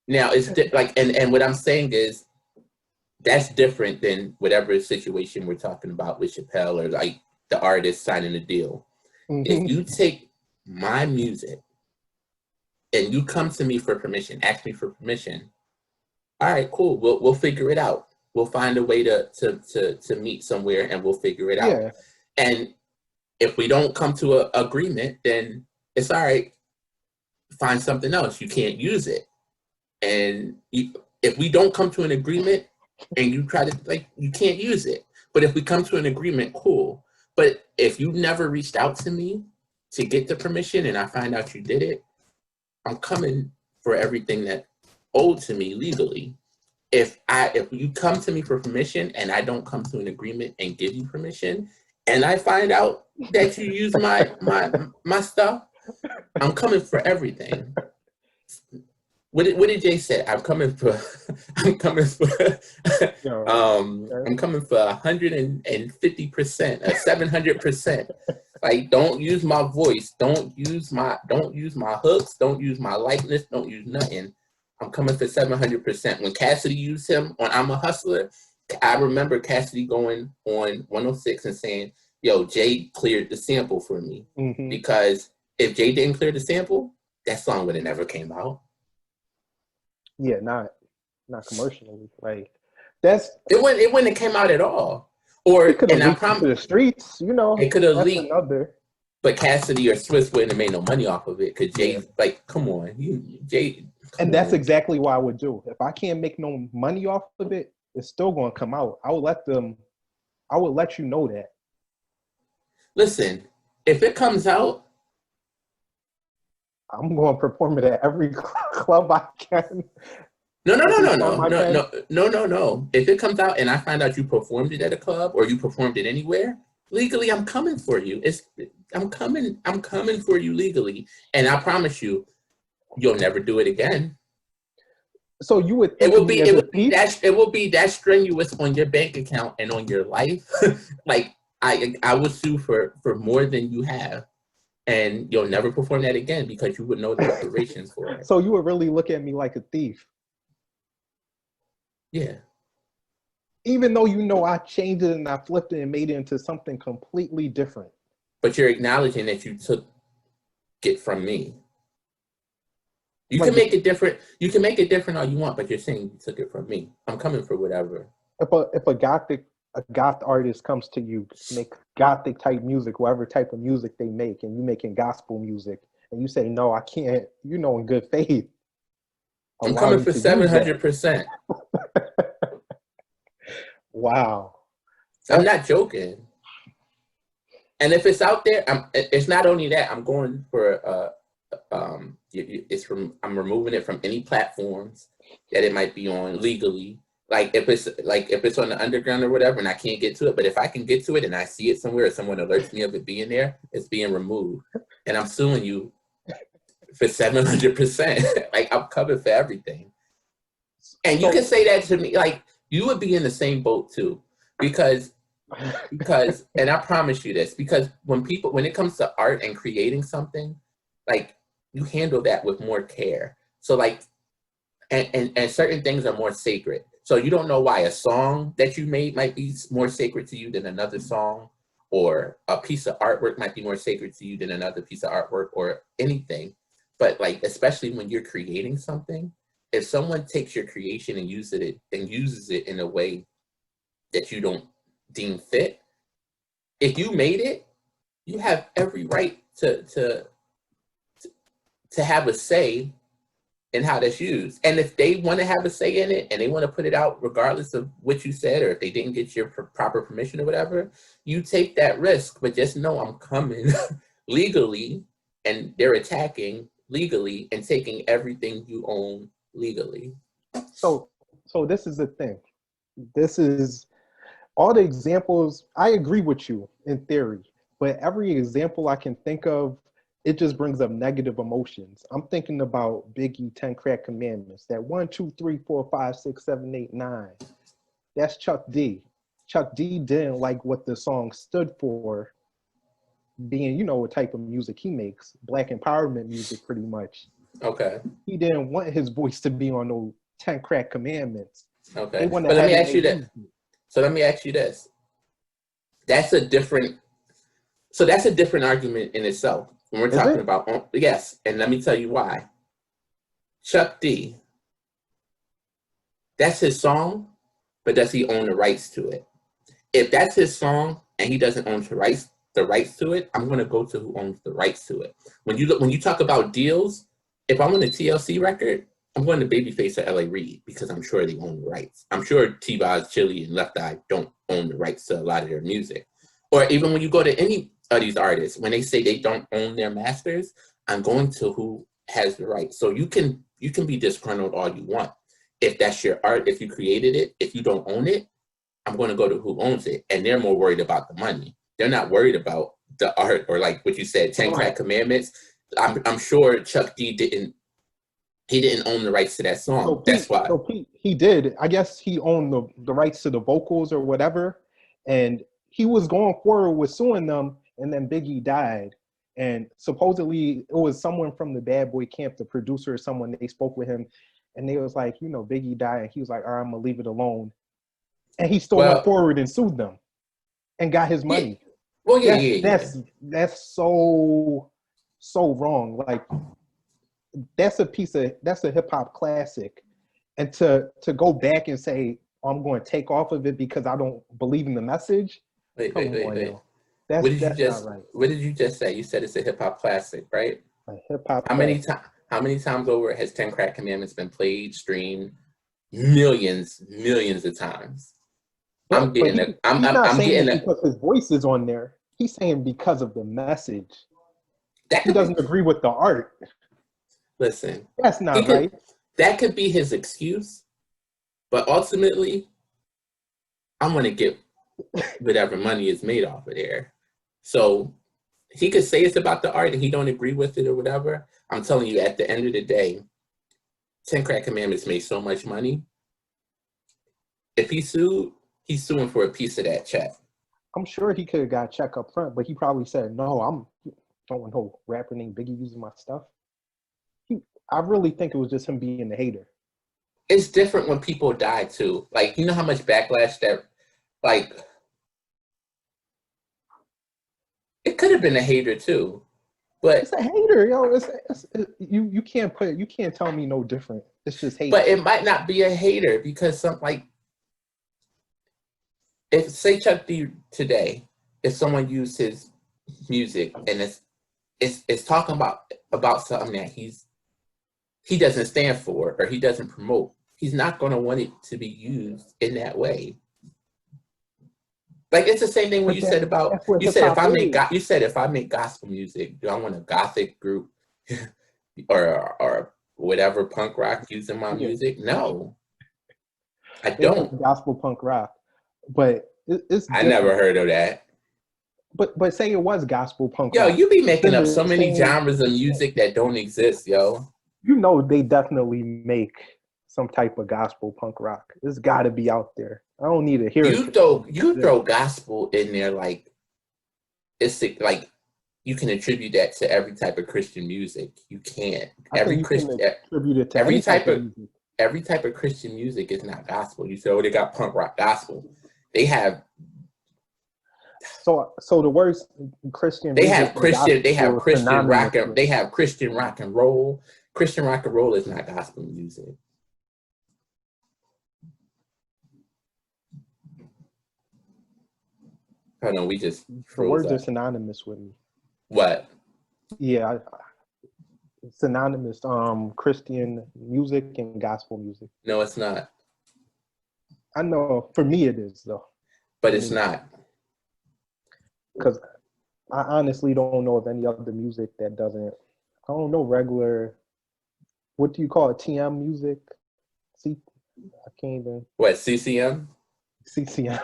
Now, it's like, and what I'm saying is, that's different than whatever situation we're talking about with Chappelle, or like the artist signing a deal. If you take my music and you come to me for permission, ask me for permission, all right, cool. We'll figure it out. We'll find a way to meet somewhere and we'll figure it out. Yeah. And if we don't come to an agreement, then it's all right. Find something else. You can't use it. And if we don't come to an agreement and you try to, you can't use it. But if we come to an agreement, cool. But if you never reached out to me to get the permission and I find out you did it, I'm coming for everything that owed to me legally. If you come to me for permission and I don't come to an agreement and give you permission, and I find out that you use my stuff, I'm coming for everything. What did Jay say? I'm coming for 150%, 700%. Like, don't use my voice, don't use my hooks, don't use my likeness, don't use nothing. I'm coming for 700%. When Cassidy used him on I'm a Hustler, I remember Cassidy going on 106 and saying, yo, Jay cleared the sample for me. Because if Jay didn't clear the sample, that song would have never came out. Yeah, not commercially. Like, that's it wouldn't have came out at all. Or it could have leaked to the streets, It could have leaked. Another. But Cassidy or Swiss wouldn't have made no money off of it because Jay, come on, Jay. And that's exactly what I would do. If I can't make no money off of it, it's still going to come out. I would let you know that. Listen, if it comes out, I'm going to perform it at every club I can. No. If it comes out and I find out you performed it at a club or you performed it anywhere, legally, I'm coming for you. I'm coming for you legally. And I promise you, you'll never do it again. So you would think it will be that strenuous on your bank account and on your life. Like, I would sue for more than you have. And you'll never perform that again because you would know the reparations for it. So you would really look at me like a thief. Yeah. Even though you know I changed it and I flipped it and made it into something completely different. But you're acknowledging that you took it from me. You can make it different. You can make it different all you want, but you're saying you took it from me. I'm coming for whatever. If a goth artist comes to you, make gothic type music, whatever type of music they make, and you making gospel music, and you say, no, I can't, in good faith. I'm coming for 700%. Wow. I'm not joking. And if it's out there, it's not only that, I'm going for, I'm removing it from any platforms that it might be on legally. Like if it's on the underground or whatever and I can't get to it, but if I can get to it and I see it somewhere or someone alerts me of it being there, it's being removed. And I'm suing you for 700%. Like, I'm covered for everything. And you can say that to me, like, you would be in the same boat too. Because and I promise you this, because when it comes to art and creating something, like, you handle that with more care. So like, and certain things are more sacred. So you don't know why a song that you made might be more sacred to you than another song, or a piece of artwork might be more sacred to you than another piece of artwork, or anything. But like, especially when you're creating something, if someone takes your creation and uses it in a way that you don't deem fit, if you made it, you have every right to have a say in how that's used. And if they want to have a say in it and they want to put it out regardless of what you said, or if they didn't get your proper permission or whatever, you take that risk. But just know I'm coming legally, and they're attacking legally and taking everything you own legally. So this is the thing. This is all the examples. I agree with you in theory, but every example I can think of, it just brings up negative emotions. I'm thinking about Biggie 10 Crack Commandments. That 1, 2, 3, 4, 5, 6, 7, 8, 9. That's Chuck D. Chuck D didn't like what the song stood for, being, what type of music he makes. Black empowerment music, pretty much. Okay. He didn't want his voice to be on those 10 Crack Commandments. Okay. But let me ask you this. So let me ask you this. That's a different... So that's a different argument in itself. When we're Is talking it? about, yes, and let me tell you why. Chuck D, that's his song, but does he own the rights to it? If that's his song and he doesn't own the rights to it, I'm going to go to who owns the rights to it. When you talk about deals, if I want a TLC record, I'm going to Babyface or LA Reid because I'm sure they own the rights. I'm sure T-Boz, Chili, and Left Eye don't own the rights to a lot of their music. Or even when you go to any of these artists, when they say they don't own their masters, I'm going to who has the rights. So you can be disgruntled all you want. If that's your art, if you created it, if you don't own it, I'm going to go to who owns it. And they're more worried about the money. They're not worried about the art or like what you said, 10 Crack Commandments. I'm sure Chuck D didn't own the rights to that song. So Pete, that's why. So Pete, he did. I guess he owned the rights to the vocals or whatever. And he was going forward with suing them. And then Biggie died. And supposedly it was someone from the Bad Boy Camp, the producer or someone, they spoke with him. And they was like, Biggie died. And he was like, all right, I'm going to leave it alone. And he still went forward and sued them and got his money. That's so wrong. Like, that's a hip hop classic. And to go back and say, I'm going to take off of it because I don't believe in the message. Wait. That's not right. What did you just say? You said it's a hip hop classic, right? A hip hop. How many times over has 10 Crack Commandments been played, streamed? Millions of times. I'm getting it because his voice is on there. He's saying because of the message. He doesn't agree with the art. Listen, that's not right. That could be his excuse, but ultimately, I'm gonna get whatever money is made off of there. So he could say it's about the art and he don't agree with it or whatever. I'm telling you, at the end of the day, 10 Crack Commandments made so much money. If he sued, he's suing for a piece of that check. I'm sure he could have got a check up front, but he probably said, no, I don't want no rapper named Biggie using my stuff. I really think it was just him being the hater. It's different when people die too. Like, you know how much backlash that, like, it could have been a hater too. But it's a hater, yo. You can't tell me no different. It's just hate. But it might not be a hater because if say Chuck D today, if someone used his music and it's talking about something that he doesn't stand for or he doesn't promote, he's not going to want it to be used in that way. Like, it's the same thing when you said about, you said if I make gospel music, do I want a gothic group or whatever punk rock using my music? No, I don't. Gospel punk rock, but it's I never heard of that. But say it was gospel punk rock. Yo, you be making up so many genres of music that don't exist, yo. They definitely make some type of gospel punk rock. It's got to be out there. I don't need to hear it. You throw gospel in there like it's like you can attribute that to every type of Christian music. You can't. Every type of Christian music is not gospel. You say, oh, they got punk rock gospel. They have. So the words Christian. They have Christian rock. They have Christian rock and roll. Christian rock and roll is not gospel music. Oh no, we just the words are synonymous with me. What? Yeah, synonymous. Christian music and gospel music. No, it's not. I know. For me, it is though. But it's not. Because I honestly don't know of any other music that doesn't. I don't know regular. What do you call it? TM music? I can't even. What, CCM? CCM.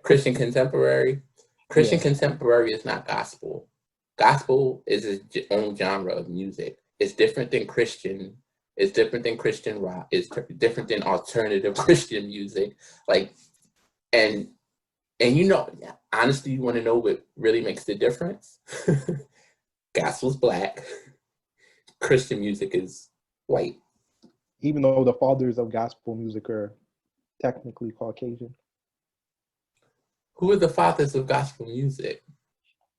Christian contemporary. Christian contemporary is not gospel. Gospel is its own genre of music. It's different than Christian. It's different than Christian rock. It's different than alternative Christian music. Like, and honestly, you want to know what really makes the difference? Gospel's black. Christian music is white. Even though the fathers of gospel music are technically Caucasian. Who are the fathers of gospel music?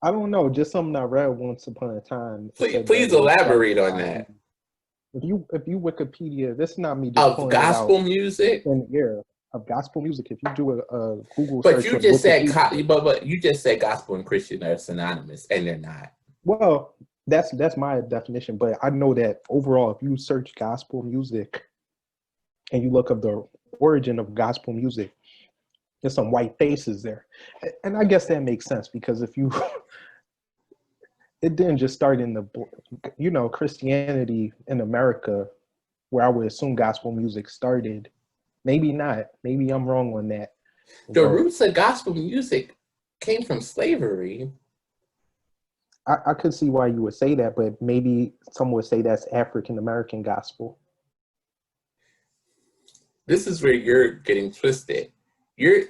I don't know, just something I read once upon a time. It Please, said that please it was elaborate started on by that. if you Wikipedia, this is not me just Of pulling it out gospel music. in the air of gospel music. If you do a Google But search you of just said, Wikipedia, but you just said gospel and Christian are synonymous, and they're not. well, that's my definition. But I know that overall, if you search gospel music and you look up the origin of gospel music, there's some white faces there, and I guess that makes sense because if you it didn't just start in the Christianity in America, where I would assume gospel music started. Maybe not. Maybe I'm wrong on that. The But roots of gospel music came from slavery. I could see why you would say that, but maybe some would say that's African American gospel. This is where you're getting twisted. You're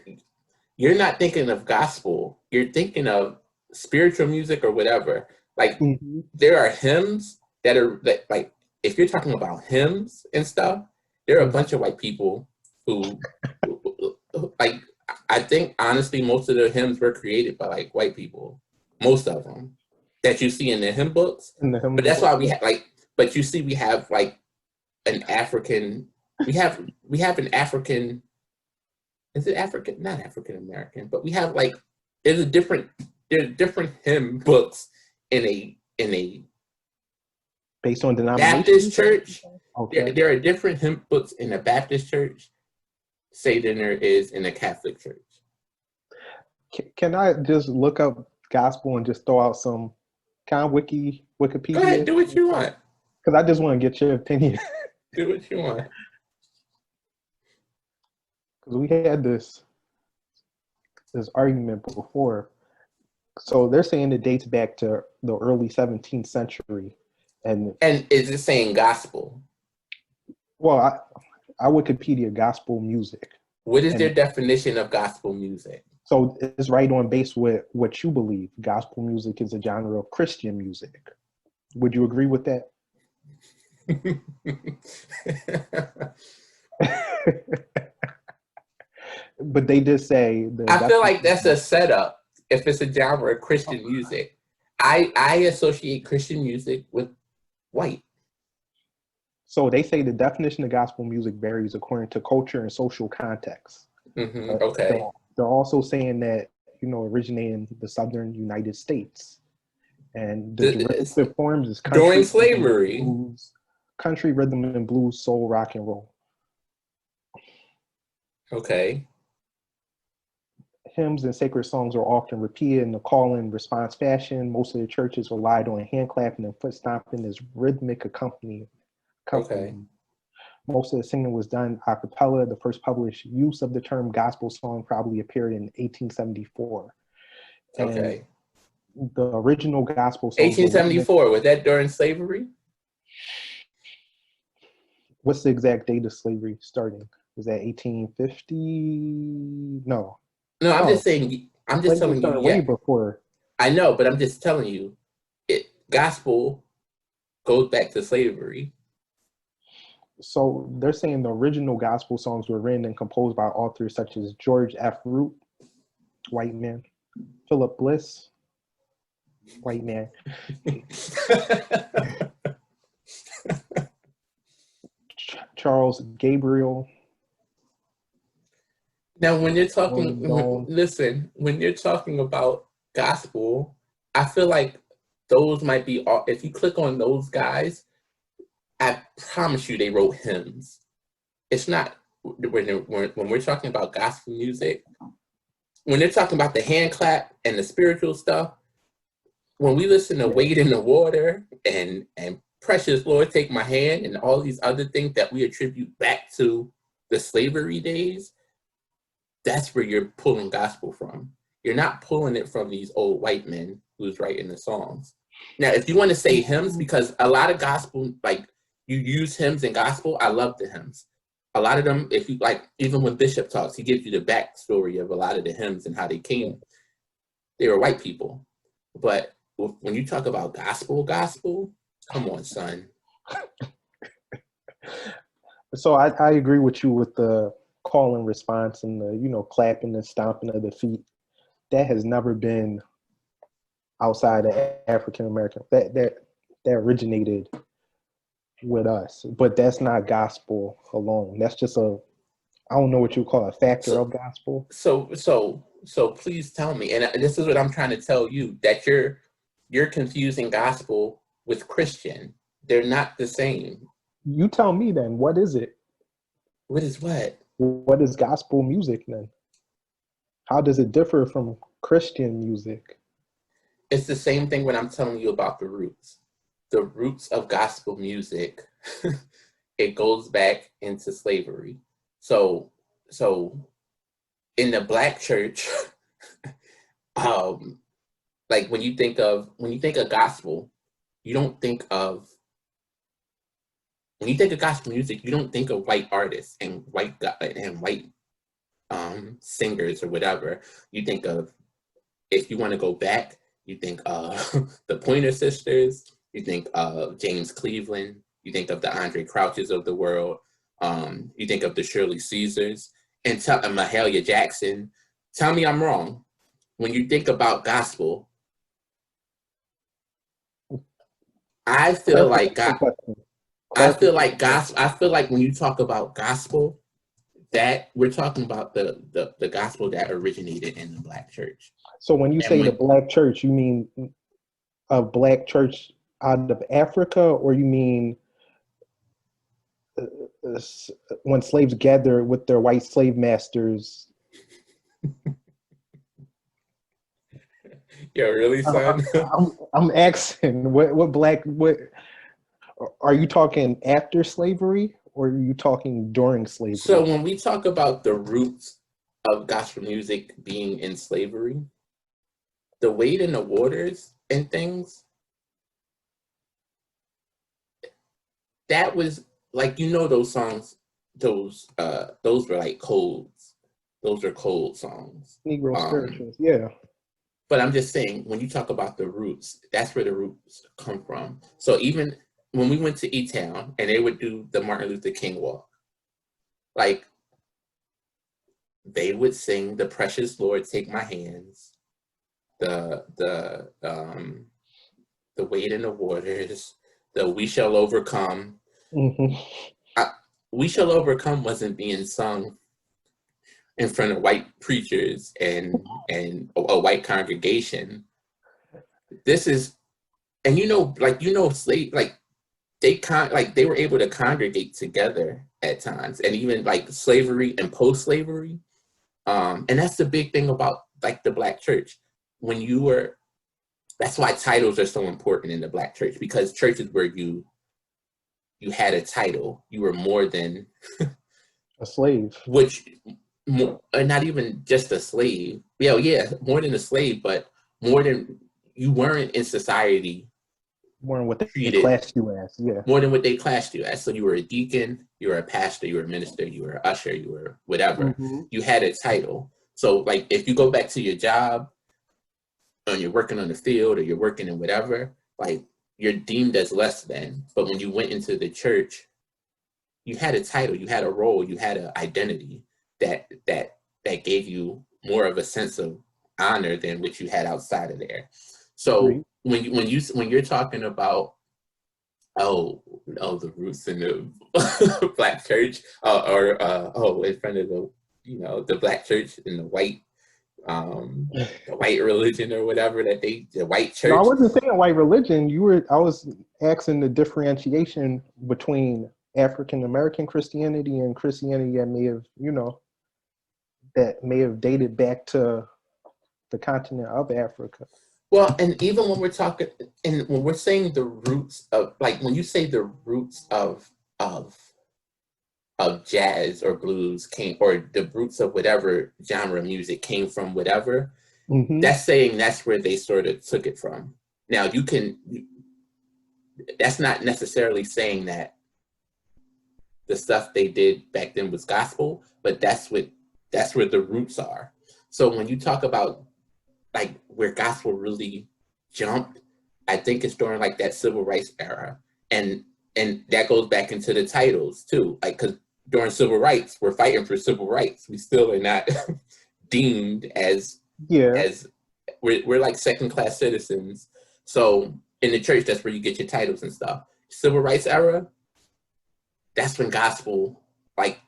you're not thinking of gospel. You're thinking of spiritual music or whatever. Like Mm-hmm. there are hymns that like if you're talking about hymns and stuff, there are a bunch of white people who like I think honestly most of the hymns were created by like white people. Most of them that you see in the hymn books. In the hymn But that's book, why we have like but you see we have like an African we have an African is it African? Not African American, but we have like there's different hymn books in a based on Baptist denominations. church. Okay. There are different hymn books in a Baptist church, say than there is in a Catholic church. Can I just look up gospel and just throw out some kind of Go ahead, Wikipedia? do what you want. Because I just want to get your opinion. Do what you want. Because we had this argument before. So they're saying it dates back to the early 17th century. And is it saying gospel? Well, I Wikipedia gospel music. What is and their definition of gospel music? So it's right on base with what you believe. Gospel music is a genre of Christian music. Would you agree with that? But they did say I feel like that's a setup if it's a genre of Christian music. I associate Christian music with white. So they say the definition of gospel music varies according to culture and social context. Okay. They're also saying that, originating in the southern United States. And the derivative forms is during slavery. Country, rhythm and blues, soul, rock and roll. Okay. Hymns and sacred songs are often repeated in the call and response fashion. Most of the churches relied on hand clapping and foot stomping as rhythmic accompaniment. Okay. Most of the singing was done a cappella. The first published use of the term gospel song probably appeared in 1874. Okay. And the original gospel song. 1874, was that during slavery? What's the exact date of slavery starting? Was that 1850? No. No, I'm just saying. I'm just telling you. Way before. I know, but I'm just telling you. Gospel goes back to slavery. So they're saying the original gospel songs were written and composed by authors such as George F. Root, white man, Philip Bliss, white man, Charles Gabriel. Now, when you're talking, listen, when you're talking about gospel, I feel like those might be, if you click on those guys, I promise you they wrote hymns. It's not, when we're talking about gospel music, when they're talking about the hand clap and the spiritual stuff, when we listen to Wade in the Water and Precious Lord Take My Hand and all these other things that we attribute back to the slavery days, that's where you're pulling gospel from. You're not pulling it from these old white men who's writing the songs. Now, if you want to say hymns, because a lot of gospel, like you use hymns in gospel, I love the hymns. A lot of them, if you like, even when Bishop talks, he gives you the backstory of a lot of the hymns and how they came. They were white people. But when you talk about gospel, come on, son. So I agree with you with the call and response and the, clapping and stomping of the feet. That has never been outside of African American. That originated with us, but that's not gospel alone. That's just a, I don't know what you call a factor So of gospel. so please tell me, and this is what I'm trying to tell you, that you're confusing gospel with Christian. They're not the same. You tell me then, what is it? What is what? What is gospel music then? How does it differ from Christian music? It's the same thing when I'm telling you about the roots. The roots of gospel music, it goes back into slavery. So so in the black church, um, like when you think of gospel, you don't think of when you think of gospel music, you don't think of white artists and white singers or whatever. You think of, if you want to go back, you think of the Pointer Sisters, you think of James Cleveland, you think of the Andre Crouches of the world, you think of the Shirley Caesars, and Mahalia Jackson. Tell me I'm wrong. When you think about gospel, I feel like God. I feel like gospel. I feel like when you talk about gospel, that we're talking about the gospel that originated in the black church. So when you And say the when black church, you mean a black church out of Africa, or you mean uh, when slaves gathered with their white slave masters? Yo, really, son? I'm asking, what black, what are you talking after slavery, or are you talking during So slavery? when we talk about the roots of gospel music being in slavery, the weight in the waters and things, that was like, those songs, those were like codes. Those are cold songs. Negro Um, spirituals, yeah. but I'm just saying, when you talk about the roots, that's where the roots come from. So even when we went to E-Town and they would do the Martin Luther King walk, like they would sing "The Precious Lord Take My Hands," the weight in the waters, the "We Shall Overcome." Hmm. I, "We Shall Overcome" wasn't being sung in front of white preachers and a white congregation. This is, and slave, like they were able to congregate together at times, and even like slavery and post-slavery. And that's the big thing about like the black church. When you were, that's why titles are so important in the black church, because churches where you had a title, you were more than A slave. which, not even just a slave. Yeah, more than a slave, but more than, you weren't in society More than what they treated classed you as, yeah. more than what they classed you as. So you were a deacon, you were a pastor, you were a minister, you were an usher, you were whatever. Hmm. You had a title. So like if you go back to your job and you're working on the field or you're working in whatever, like you're deemed as less than. But when you went into the church, you had a title, you had a role, you had an identity that gave you more of a sense of honor than what you had outside of there. So Agreed. when you're talking about, the roots in the black church, in front of the black church in the white religion or whatever, the white No, I church. wasn't saying white religion. I was asking the differentiation between African American Christianity and Christianity that may have dated back to the continent of Africa. Well, and even when we're talking, and when we're saying the roots of, like when you say the roots of of jazz or blues came, or the roots of whatever genre of music came from whatever, Hmm. that's saying that's where they sort of took it from. Now that's not necessarily saying that the stuff they did back then was gospel, but that's where the roots are. So when you talk about like where gospel really jumped, I think it's during like that civil rights era, and that goes back into the titles too. Like, because during civil rights, we're fighting for civil rights. We still are not deemed as Yeah. as we're like second class citizens. So in the church, that's where you get your titles and stuff. Civil rights era, that's when gospel, like,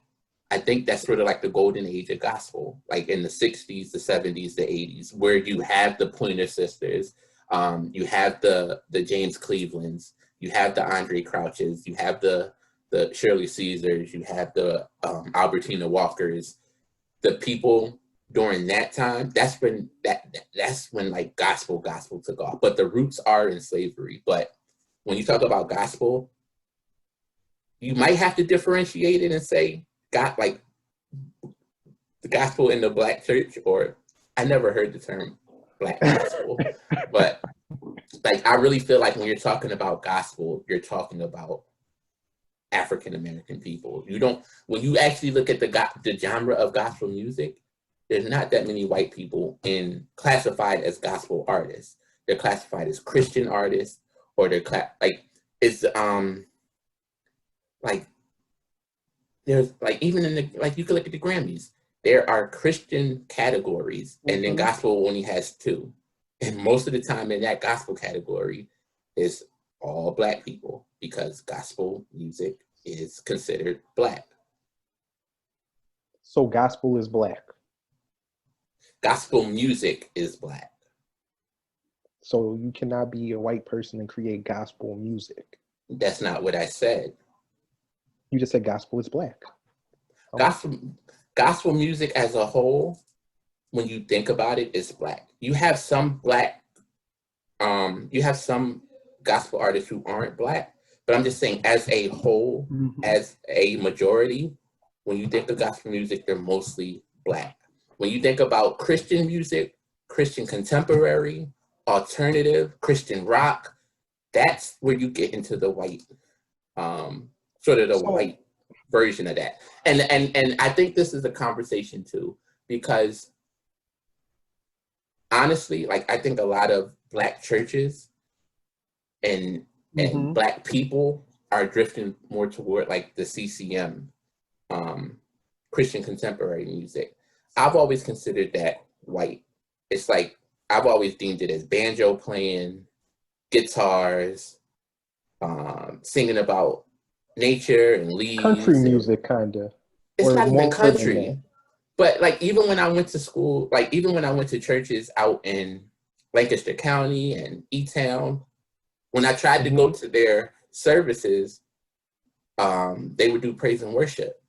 I think that's sort of like the golden age of gospel, like in the 60s, the 70s, the 80s, where you have the Pointer Sisters, you have the James Clevelands, you have the Andre Crouches, you have the Shirley Caesars, you have the Albertina Walkers, the people during that time. That's when like gospel took off. But the roots are in slavery. But when you talk about gospel, you might have to differentiate it and say, God, like the gospel in the Black church, or I never heard the term Black gospel, but like I really feel like when you're talking about gospel, you're talking about African American people. You don't, when you actually look at the genre of gospel music, there's not that many white people classified as gospel artists. They're classified as Christian artists, or they're like there's like, even in the, like, you could look at the Grammys, there are Christian categories, and then gospel only has two. And most of the time in that gospel category is all Black people, because gospel music is considered Black. So gospel is Black. Gospel music is Black. So you cannot be a white person and create gospel music. That's not what I said. You just said gospel is Black. Gospel music as a whole, when you think about it, is Black. You have some Black, you have some gospel artists who aren't Black, but I'm just saying as a whole, as a majority, when you think of gospel music, they're mostly Black. When you think about Christian music, Christian contemporary, alternative, Christian rock, that's where you get into the white, sort of the white version of that. And I think this is a conversation too, because honestly, like, I think a lot of Black churches and Black people are drifting more toward like the CCM, Christian contemporary music. I've always considered that white. It's like, I've always deemed it as banjo playing, guitars, singing about nature and leaves. Country music, kind of. It's not even country. But like, even when I went to school, like even when I went to churches out in Lancaster County and E-Town, when I tried to go to their services, they would do praise and worship.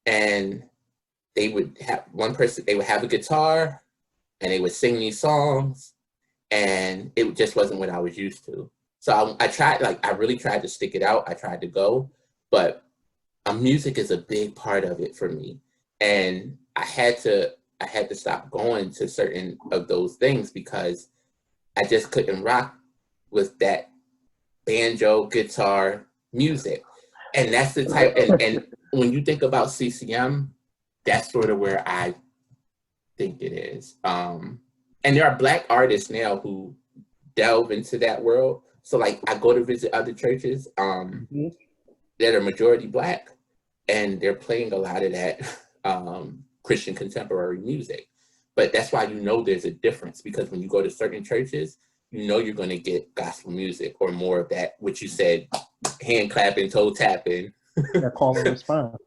And they would have one person, they would have a guitar and they would sing these songs, and it just wasn't what I was used to. So I tried, like, I really tried to stick it out. I tried to go, but music is a big part of it for me. And I had to stop going to certain of those things because I just couldn't rock with that banjo guitar music. And that's the type, and when you think about CCM, that's sort of where I think it is. And there are Black artists now who delve into that world. So like, I go to visit other churches that are majority Black, and they're playing a lot of that Christian contemporary music. But that's why, you know, there's a difference, because when you go to certain churches, you know you're going to get gospel music or more of that, which you said, hand clapping, toe tapping. They're calling response.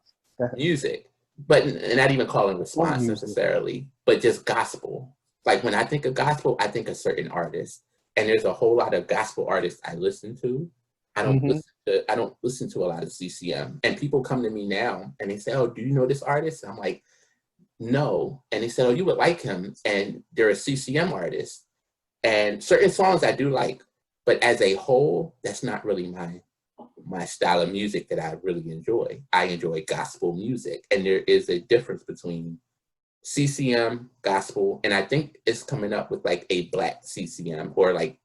Music. But not even calling response necessarily, but just gospel. Like, when I think of gospel, I think of certain artists. And there's a whole lot of gospel artists I listen to. I don't listen to a lot of CCM. And people come to me now and they say, "Oh, do you know this artist?" And I'm like, "No." And they said, "Oh, you would like him." And they're a CCM artist. And certain songs I do like, but as a whole, that's not really my style of music that I really enjoy. I enjoy gospel music. And there is a difference between CCM, gospel, and I think it's coming up with like a Black CCM, or like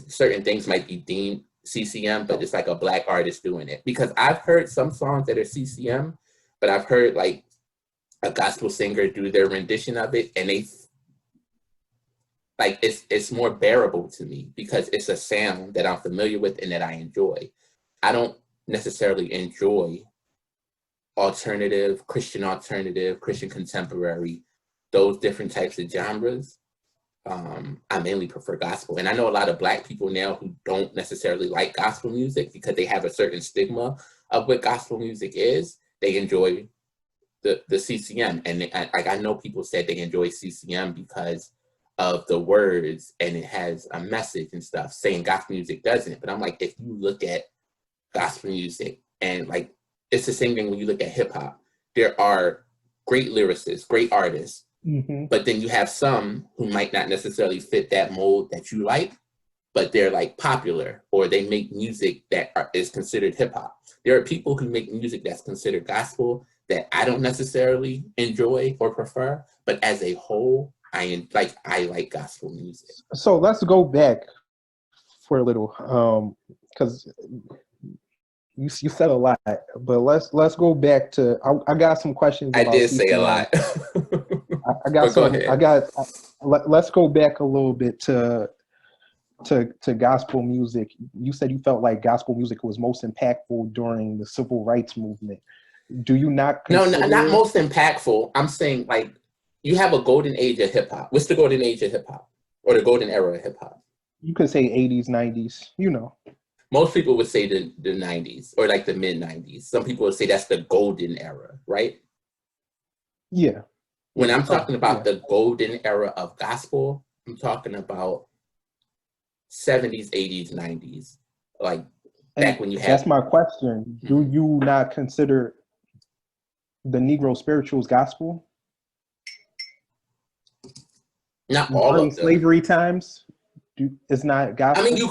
certain things might be deemed CCM, but it's like a Black artist doing it. Because I've heard some songs that are CCM, but I've heard like a gospel singer do their rendition of it, and they like, it's more bearable to me because it's a sound that I'm familiar with and that I enjoy. I don't necessarily enjoy Christian alternative, Christian contemporary, those different types of genres. I mainly prefer gospel. And I know a lot of Black people now who don't necessarily like gospel music because they have a certain stigma of what gospel music is. They enjoy the CCM. And I know people said they enjoy CCM because of the words and it has a message and stuff, saying gospel music doesn't. But I'm like, if you look at gospel music and like, it's the same thing when you look at hip hop. There are great lyricists, great artists, but then you have some who might not necessarily fit that mold that you like, but they're like popular or they make music that is considered hip hop. There are people who make music that's considered gospel that I don't necessarily enjoy or prefer, but as a whole, I like gospel music. So let's go back for a little, because you said a lot, but let's go back to. I got some questions. I about did CCM. say a lot. I got some. Go ahead. Let's go back a little bit to gospel music. You said you felt like gospel music was most impactful during the civil rights movement. Do you not consider... No, not most impactful. I'm saying like you have a golden age of hip hop. What's the golden age of hip hop or the golden era of hip hop? You could say 80s, 90s, you know. Most people would say the 90s or like the mid 90s. Some people would say that's the golden era, right? Yeah. When I'm talking about the golden era of gospel, I'm talking about 70s, 80s, 90s. Like back when you had... That's my question. Do you not consider the Negro spirituals gospel? Not all during of them. Slavery times? It's not gospel? I mean, you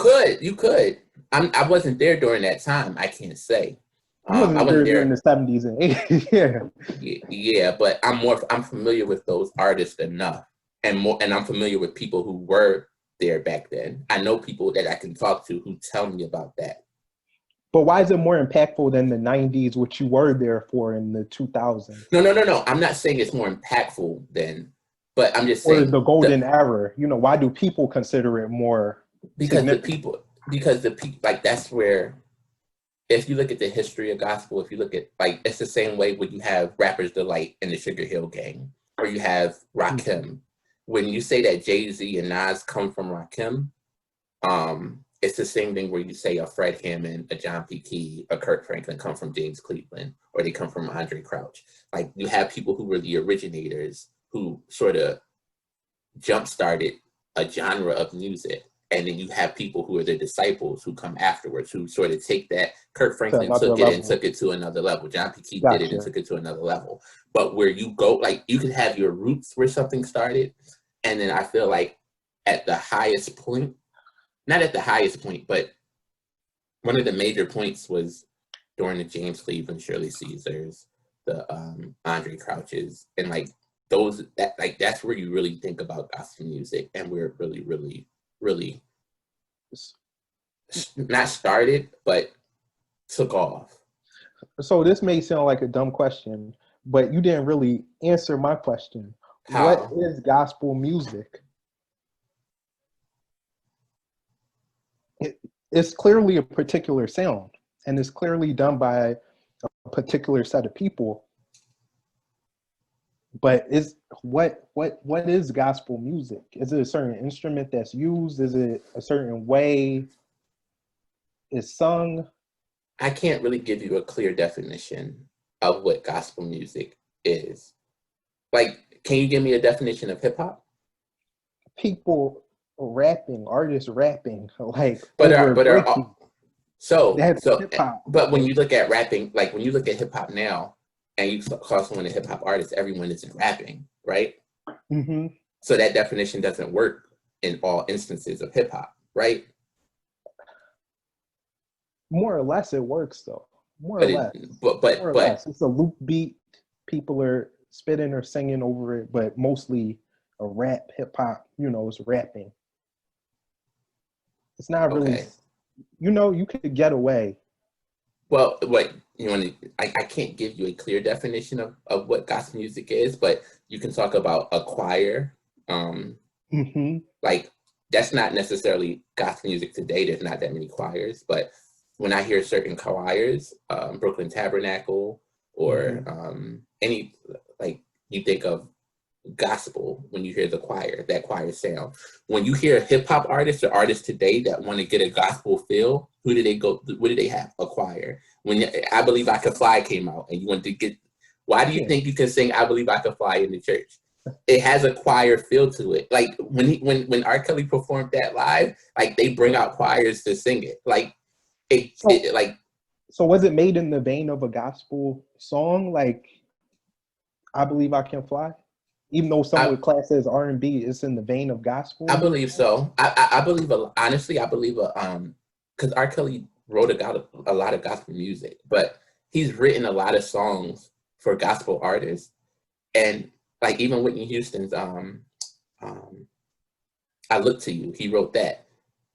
could. I wasn't there during that time. I can't say. I wasn't there during the 70s and 80s. Yeah, but I'm familiar with those artists enough, and I'm familiar with people who were there back then. I know people that I can talk to who tell me about that. But why is it more impactful than the 90s, which you were there for in the 2000s? No. I'm not saying it's more impactful than, but I'm just saying... Or the golden era. You know, why do people consider it more significant? Because the people, like, that's where, if you look at the history of gospel, if you look at, like, it's the same way when you have Rappers Delight and the Sugar Hill Gang, or you have Rakim. When you say that Jay-Z and Nas come from Rakim, it's the same thing where you say a Fred Hammond, a John P. Key, a Kirk Franklin come from James Cleveland, or they come from Andre Crouch. Like, you have people who were the originators who sort of jump-started a genre of music. And then you have people who are the disciples who come afterwards, who sort of take that. Kirk Franklin took it and took it to another level. John P. Key did it and took it to another level. But where you go, like, you can have your roots where something started. And then I feel like at the highest point, not at the highest point, but one of the major points was during the James Cleveland, Shirley Caesars, the Andre Crouches, and like those, that's where you really think about gospel music, and where it really not started, but took off. So this may sound like a dumb question, but you didn't really answer my question. How? What is gospel music? It's clearly a particular sound, and it's clearly done by a particular set of people. But what is gospel music? Is it a certain instrument that's used? Is it a certain way it's sung? I can't really give you a clear definition of what gospel music is. Like, can you give me a definition of hip hop? People rapping, artists rapping, like, but when you look at rapping, like when you look at hip hop now, and you call someone a hip hop artist, everyone isn't rapping, right? Mm-hmm. So that definition doesn't work in all instances of hip hop, right? More or less, it works though. More or less, it's a loop beat. People are spitting or singing over it, but mostly a rap, hip hop. You know, it's rapping. It's not really. You know, you could get away. Well, what you want to? I can't give you a clear definition of what gospel music is, but you can talk about a choir. Like, that's not necessarily gospel music today. There's not that many choirs, but when I hear certain choirs, Brooklyn Tabernacle, or any, like, you think of gospel when you hear the choir, that choir sound. When you hear hip hop artists or artists today that want to get a gospel feel, who do they go? What do they have? A choir. When I Believe I Could Fly came out, and you want to get, why do you think you can sing I Believe I Could Fly in the church? It has a choir feel to it. Like when R. Kelly performed that live, like they bring out choirs to sing it. Like So was it made in the vein of a gospel song, like I Believe I Can Fly? Even though some would class as R&B, it's in the vein of gospel. I believe so. I believe, honestly, I believe because R. Kelly wrote a lot of gospel music, but he's written a lot of songs for gospel artists, and like even Whitney Houston's "I Look to You," he wrote that.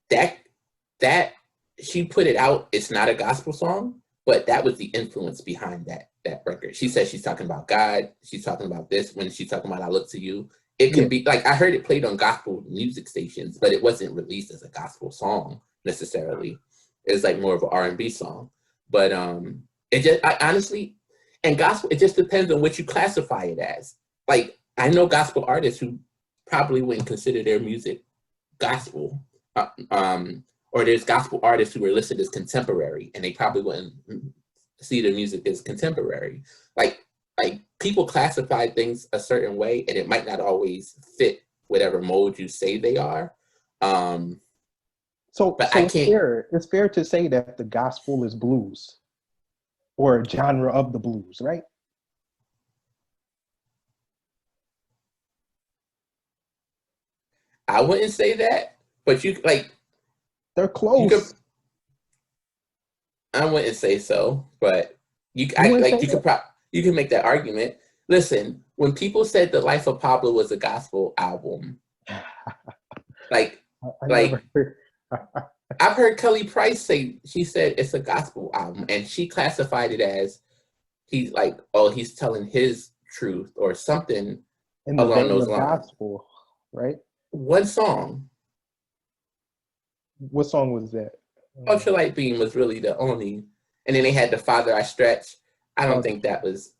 That she put it out. It's not a gospel song, but that was the influence behind that record. She said she's talking about God. She's talking about this when she's talking about "I Look to You." It can be like, I heard it played on gospel music stations, but it wasn't released as a gospel song necessarily. It's like more of an R&B song. But honestly, and gospel, it just depends on what you classify it as. Like, I know gospel artists who probably wouldn't consider their music gospel. Or there's gospel artists who are listed as contemporary, and they probably wouldn't see their music as contemporary. Like people classify things a certain way, and it might not always fit whatever mode you say they are. So it's fair to say that the gospel is blues, or a genre of the blues, right? I wouldn't say that, but you like, they're close. I wouldn't say so, but you can make that argument. Listen, when people said The Life of Pablo was a gospel album, I've heard Kelly Price say, she said it's a gospel album, and she classified it as he's telling his truth or something along those lines. Gospel, right? One song. What song was that? Ultralight Beam was really the only, and then they had The Farther I Stretch. I don't think that was,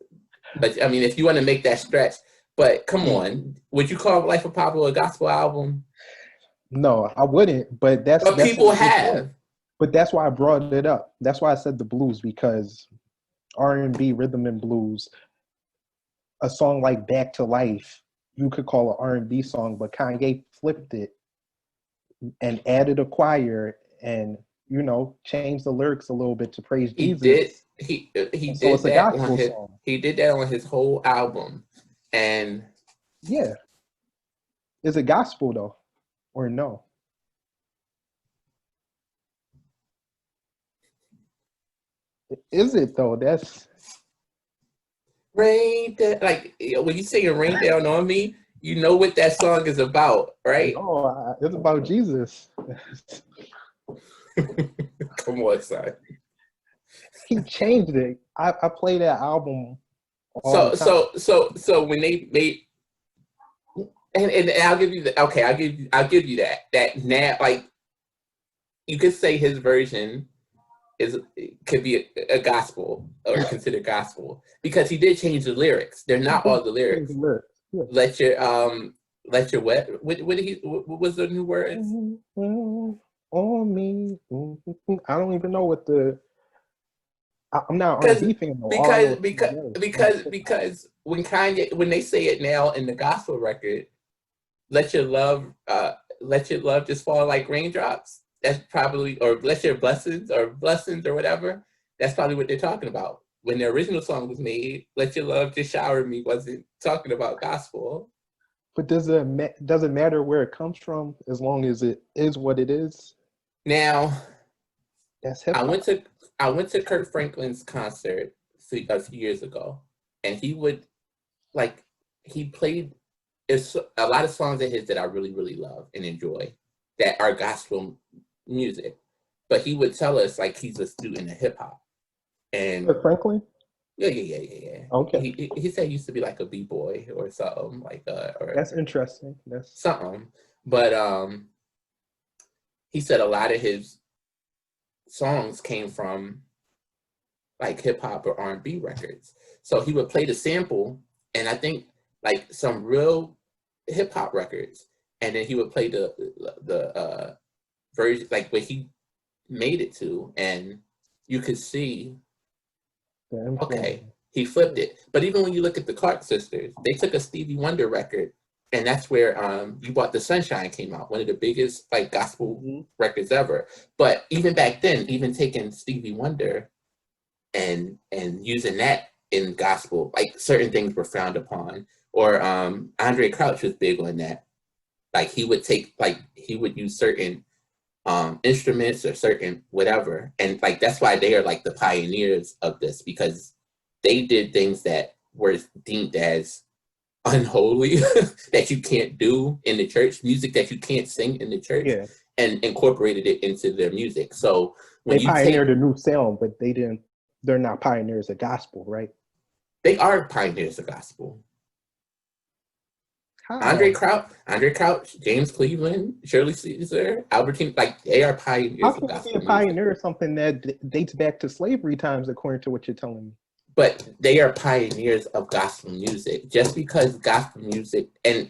but I mean, if you want to make that stretch, but come on, would you call Life of Pablo a gospel album? No, I wouldn't, but that's people have. But that's why I brought it up. That's why I said the blues, because R&B, rhythm and blues, a song like Back to Life, you could call an R&B song, but Kanye flipped it and added a choir and, changed the lyrics a little bit to praise Jesus. He did that on his whole album. And yeah. Is it gospel though, or no? Is it though? That's Rain down, like when you sing "Rain Down on Me," you know what that song is about, right? Oh, it's about Jesus. Come on, son. He changed it. I play that album. So when they made, and I'll give you I'll give you that now, like, you could say his version could be a gospel or considered gospel, because he did change the lyrics. They're not all the lyrics. Yeah. Let your what was the new words? On me. I don't even know what I'm not R&B fan though. Because when they say it now in the gospel record, let your love just fall like raindrops. That's probably, or let your blessings or whatever. That's probably what they're talking about. When the original song was made, "Let Your Love Just Shower Me" wasn't talking about gospel. But does it matter where it comes from, as long as it is what it is? Now, that's hip-hop. I went to Kirk Franklin's concert a few years ago, and he played a lot of songs of his that I really, really love and enjoy that are gospel music. But he would tell us like he's a student of hip hop. And Kirk Franklin? Yeah. Okay. He said he used to be like a b-boy or something like or that's interesting. That's something. But he said a lot of his songs came from like hip hop or R&B records. So he would play the sample, and I think like some real hip hop records, and then he would play the version like what he made it to, and you could see, okay, he flipped it. But even when you look at the Clark sisters, they took a Stevie Wonder record, and that's where You Bought the Sunshine came out, one of the biggest like gospel records ever. But even back then, even taking Stevie Wonder and using that in gospel, like certain things were frowned upon. Or Andre Crouch was big on that. Like he would use certain instruments or certain whatever, and like that's why they are like the pioneers of this, because they did things that were deemed as unholy that you can't do in the church, music that you can't sing in the church, and incorporated it into their music. So when they pioneered a new sound, but they're not pioneers of gospel, right? They are pioneers of gospel. How? Andre Crouch, James Cleveland, Shirley Caesar, Albertine, like they are pioneers How of can gospel you be a pioneer of something that dates back to slavery times, according to what you're telling me? But they are pioneers of gospel music. Just because gospel music and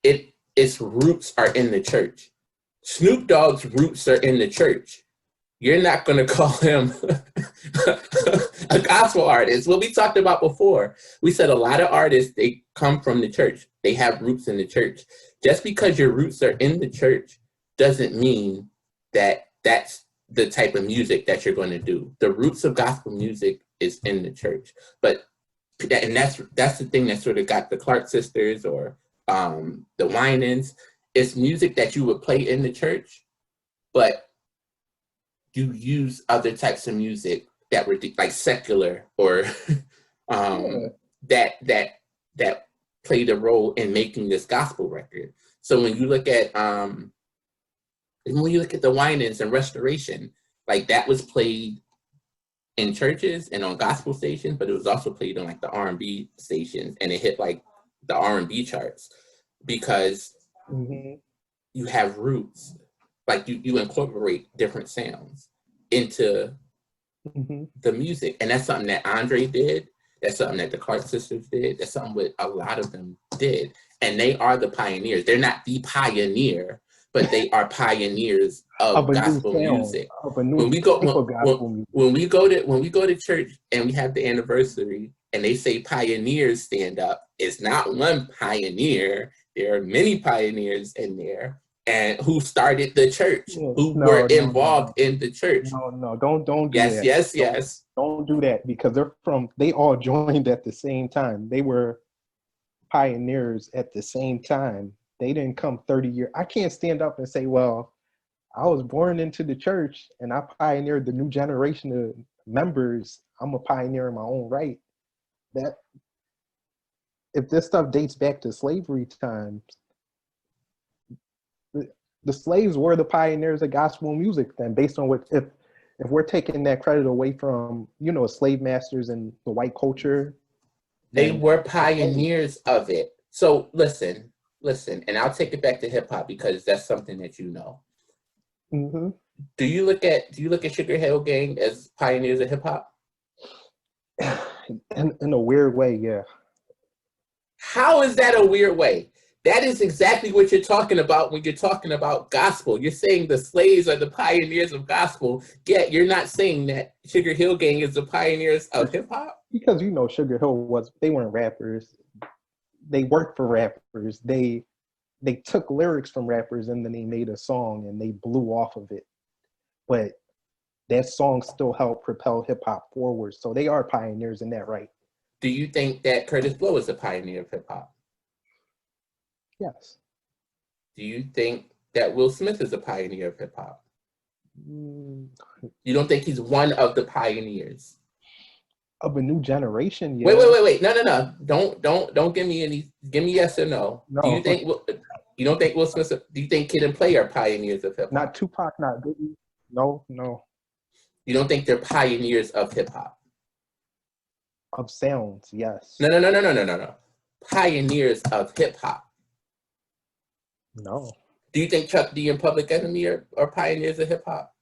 its roots are in the church. Snoop Dogg's roots are in the church. You're not going to call him a gospel artist. What we talked about before, we said a lot of artists, they come from the church. They have roots in the church. Just because your roots are in the church doesn't mean that that's the type of music that you're going to do. The roots of gospel music is in the church. But and that's the thing that sort of got the Clark sisters or the Winans. It's music that you would play in the church, but you use other types of music that were like secular or that played a role in making this gospel record. So when you look at the Winans and Restoration, like that was played in churches and on gospel stations, but it was also played on like the R&B stations, and it hit like the R&B charts because you have roots. Like you incorporate different sounds into the music. And that's something that Andre did. That's something that the Clark sisters did. That's something that a lot of them did. And they are the pioneers. They're not the pioneer, but they are pioneers of gospel music. When we go to church and we have the anniversary and they say pioneers stand up, it's not one pioneer. There are many pioneers in there. And who started the church, who were involved in the church. No, don't do that. Yes. Don't do that, because they all joined at the same time. They were pioneers at the same time. They didn't come 30 years. I can't stand up and say, well, I was born into the church and I pioneered the new generation of members. I'm a pioneer in my own right. That if this stuff dates back to slavery times, the slaves were the pioneers of gospel music then, based on what, if we're taking that credit away from, slave masters and the white culture. They were pioneers of it. So listen, and I'll take it back to hip hop because that's something that you know. Do you look at Sugar Hill Gang as pioneers of hip hop? In a weird way, yeah. How is that a weird way? That is exactly what you're talking about when you're talking about gospel. You're saying the slaves are the pioneers of gospel, yet you're not saying that Sugar Hill Gang is the pioneers of hip hop? Because Sugar Hill they weren't rappers. They worked for rappers. They took lyrics from rappers and then they made a song and they blew off of it. But that song still helped propel hip hop forward. So they are pioneers in that right. Do you think that Curtis Blow is a pioneer of hip hop? Yes. Do you think that Will Smith is a pioneer of hip hop? You don't think he's one of the pioneers of a new generation? Yeah. Wait. No. Don't give me yes or no. No. Do you think you don't think Will Smith? Do you think Kid and Play are pioneers of hip hop? Not Tupac, not Biggie. No. You don't think they're pioneers of hip hop? Of sounds, yes. No. Pioneers of hip hop. No. Do you think Chuck D and Public Enemy are pioneers of hip hop?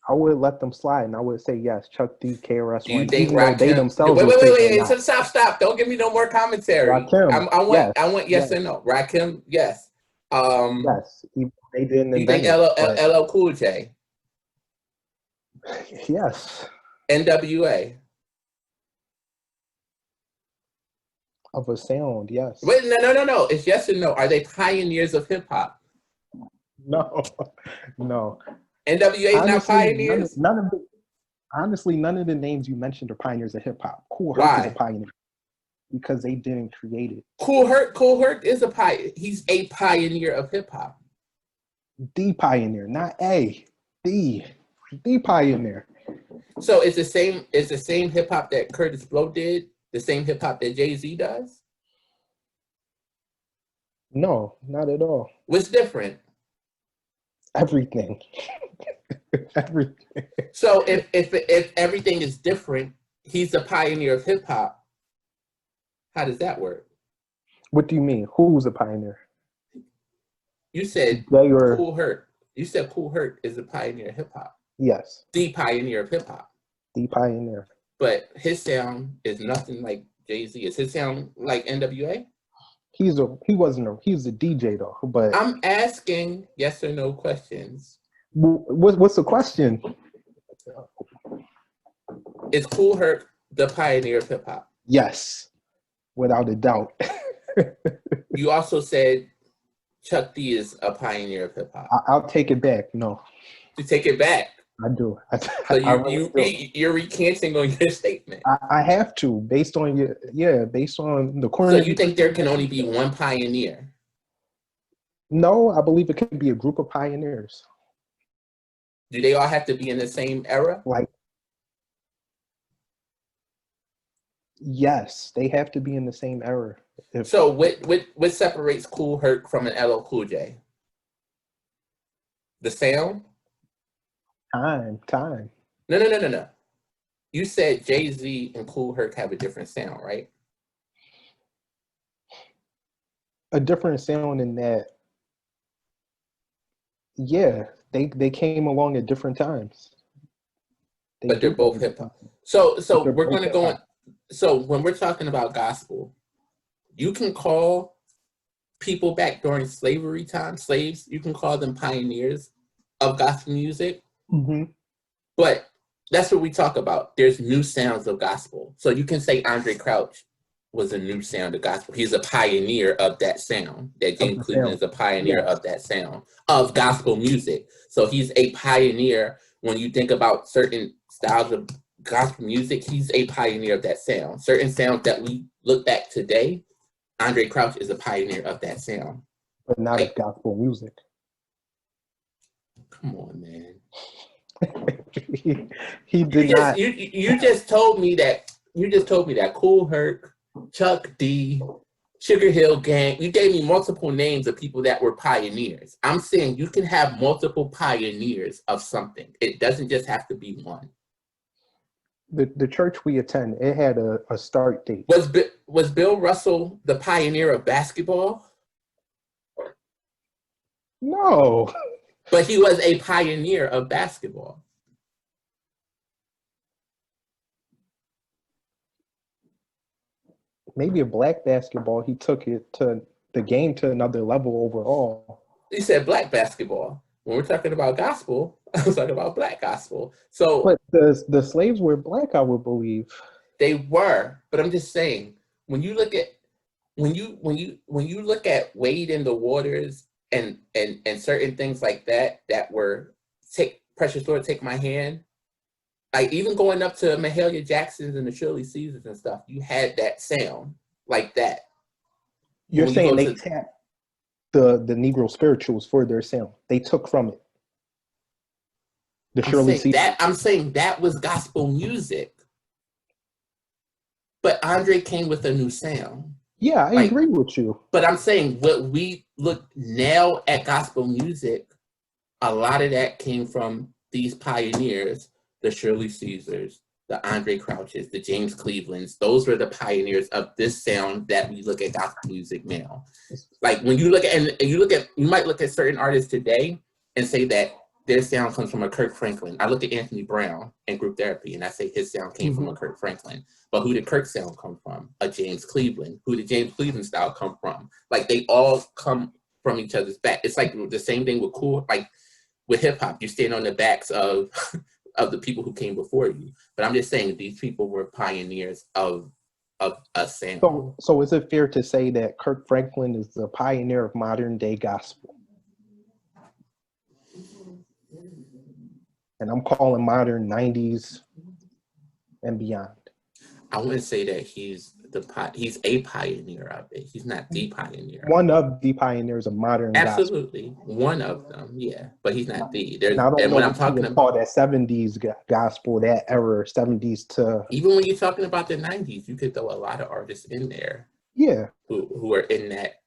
I would let them slide, and I would say yes, Chuck D, Do you KRS-One, think even though they Rakim? themselves Wait, would wait, say wait, they're wait! not. Stop! Don't give me no more commentary. Rakim, yes, I want yes or no. Rakim, yes. yes, they didn't Do you think invent it, but LL Cool J, yes, NWA? of a sound, yes. Wait, no. It's yes or no. Are they pioneers of hip hop? No, no. NWA is not Honestly, pioneers. none of the names you mentioned are pioneers of hip hop. Kool Herc is a Why? pioneer because they didn't create it. Cool Herc is a pioneer. He's a pioneer of hip hop. The pioneer, not a, the pioneer. So it's the same. It's the same hip hop that Curtis Blow did. The same hip hop that Jay-Z does. No, not at all. What's different? Everything. Everything. So if everything is different, he's a pioneer of hip hop. How does that work? What do you mean? Who's a pioneer? You said They were, Cool Herc. You said Cool Herc is a pioneer of hip hop. yes, The pioneer of hip hop. the pioneer. But his sound is nothing like Jay-Z. Is his sound like NWA? He was a DJ though. But I'm asking yes or no questions. what's the question? Is Cool Herc the pioneer of hip hop? Yes, without a doubt. You also said Chuck D is a pioneer of hip hop. I'll take it back. No, To take it back. I do. So you're recanting on your statement. I have to, based on based on the So corner. you think there can only be one pioneer? No, I believe it could be a group of pioneers. Do they all have to be in the same era? Like, yes, they have to be in the same era. So what separates Cool Herc from an LL Cool J? The sound? Time. No. You said Jay-Z and Cool Herc have a different sound, right? A different sound in that, yeah, they came along at different times. But they're both hip hop. So They're we're both going to go on. hip-hop. So when we're talking about gospel, you can call people back during slavery time, slaves, you can call them pioneers of gospel music. Mm-hmm. But that's what we talk about. There's new sounds of gospel. So you can say Andre Crouch was a new sound of gospel. He's a pioneer of that sound. That James Cleveland is a pioneer of that sound of gospel music. So he's a pioneer. When you think about certain styles of gospel music, he's a pioneer of that sound. Certain sounds that we look back today, Andre Crouch is a pioneer of that sound. But not of gospel music. Come on, man. he did not. You just told me that Cool Herc, Chuck D, Sugar Hill Gang. You gave me multiple names of people that were pioneers. I'm saying you can have multiple pioneers of something. It doesn't just have to be one. The church we attend, it had a start date. Was Bill Russell the pioneer of basketball? No. But he was a pioneer of basketball. Maybe a black basketball, he took it to the game to another level overall. You said black basketball. When we're talking about gospel, I was talking about black gospel. So, but the slaves were black, I would believe. They were, but I'm just saying, when you look at Wade in the Waters and certain things like that were take Precious Lord, Take My Hand, like even going up to Mahalia Jackson's and the Shirley Caesars and stuff, you had that sound like that. You're saying they tapped the Negro spirituals for their sound. They took from it. The Shirley Caesars. I'm saying that was gospel music. But Andre came with a new sound. Yeah, I agree with you. But I'm saying what we look now at gospel music, a lot of that came from these pioneers, the Shirley Caesars, the Andre Crouches, the James Clevelands. Those were the pioneers of this sound that we look at gospel music now. Like when you look at, you might look at certain artists today and say that their sound comes from a Kirk Franklin. I look at Anthony Brown in group therapy and I say his sound came from a Kirk Franklin. But who did Kirk's sound come from? A James Cleveland. Who did James Cleveland style come from? Like they all come from each other's back. It's like the same thing with like with hip hop. You stand on the backs of of the people who came before you. But I'm just saying these people were pioneers of a sound. So is it fair to say that Kirk Franklin is the pioneer of modern day gospel? And I'm calling modern 90s and beyond. I wouldn't say that he's a pioneer of it. He's not the pioneer. One of the pioneers of modern absolutely gospel. One of them, yeah. But he's not the. And I don't know what I'm talking about that 70s gospel, that era, 70s to even when you're talking about the 90s, you could throw a lot of artists in there. Yeah. Who are in that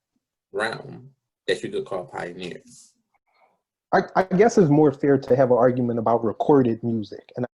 realm that you could call pioneers. I guess it's more fair to have an argument about recorded music. And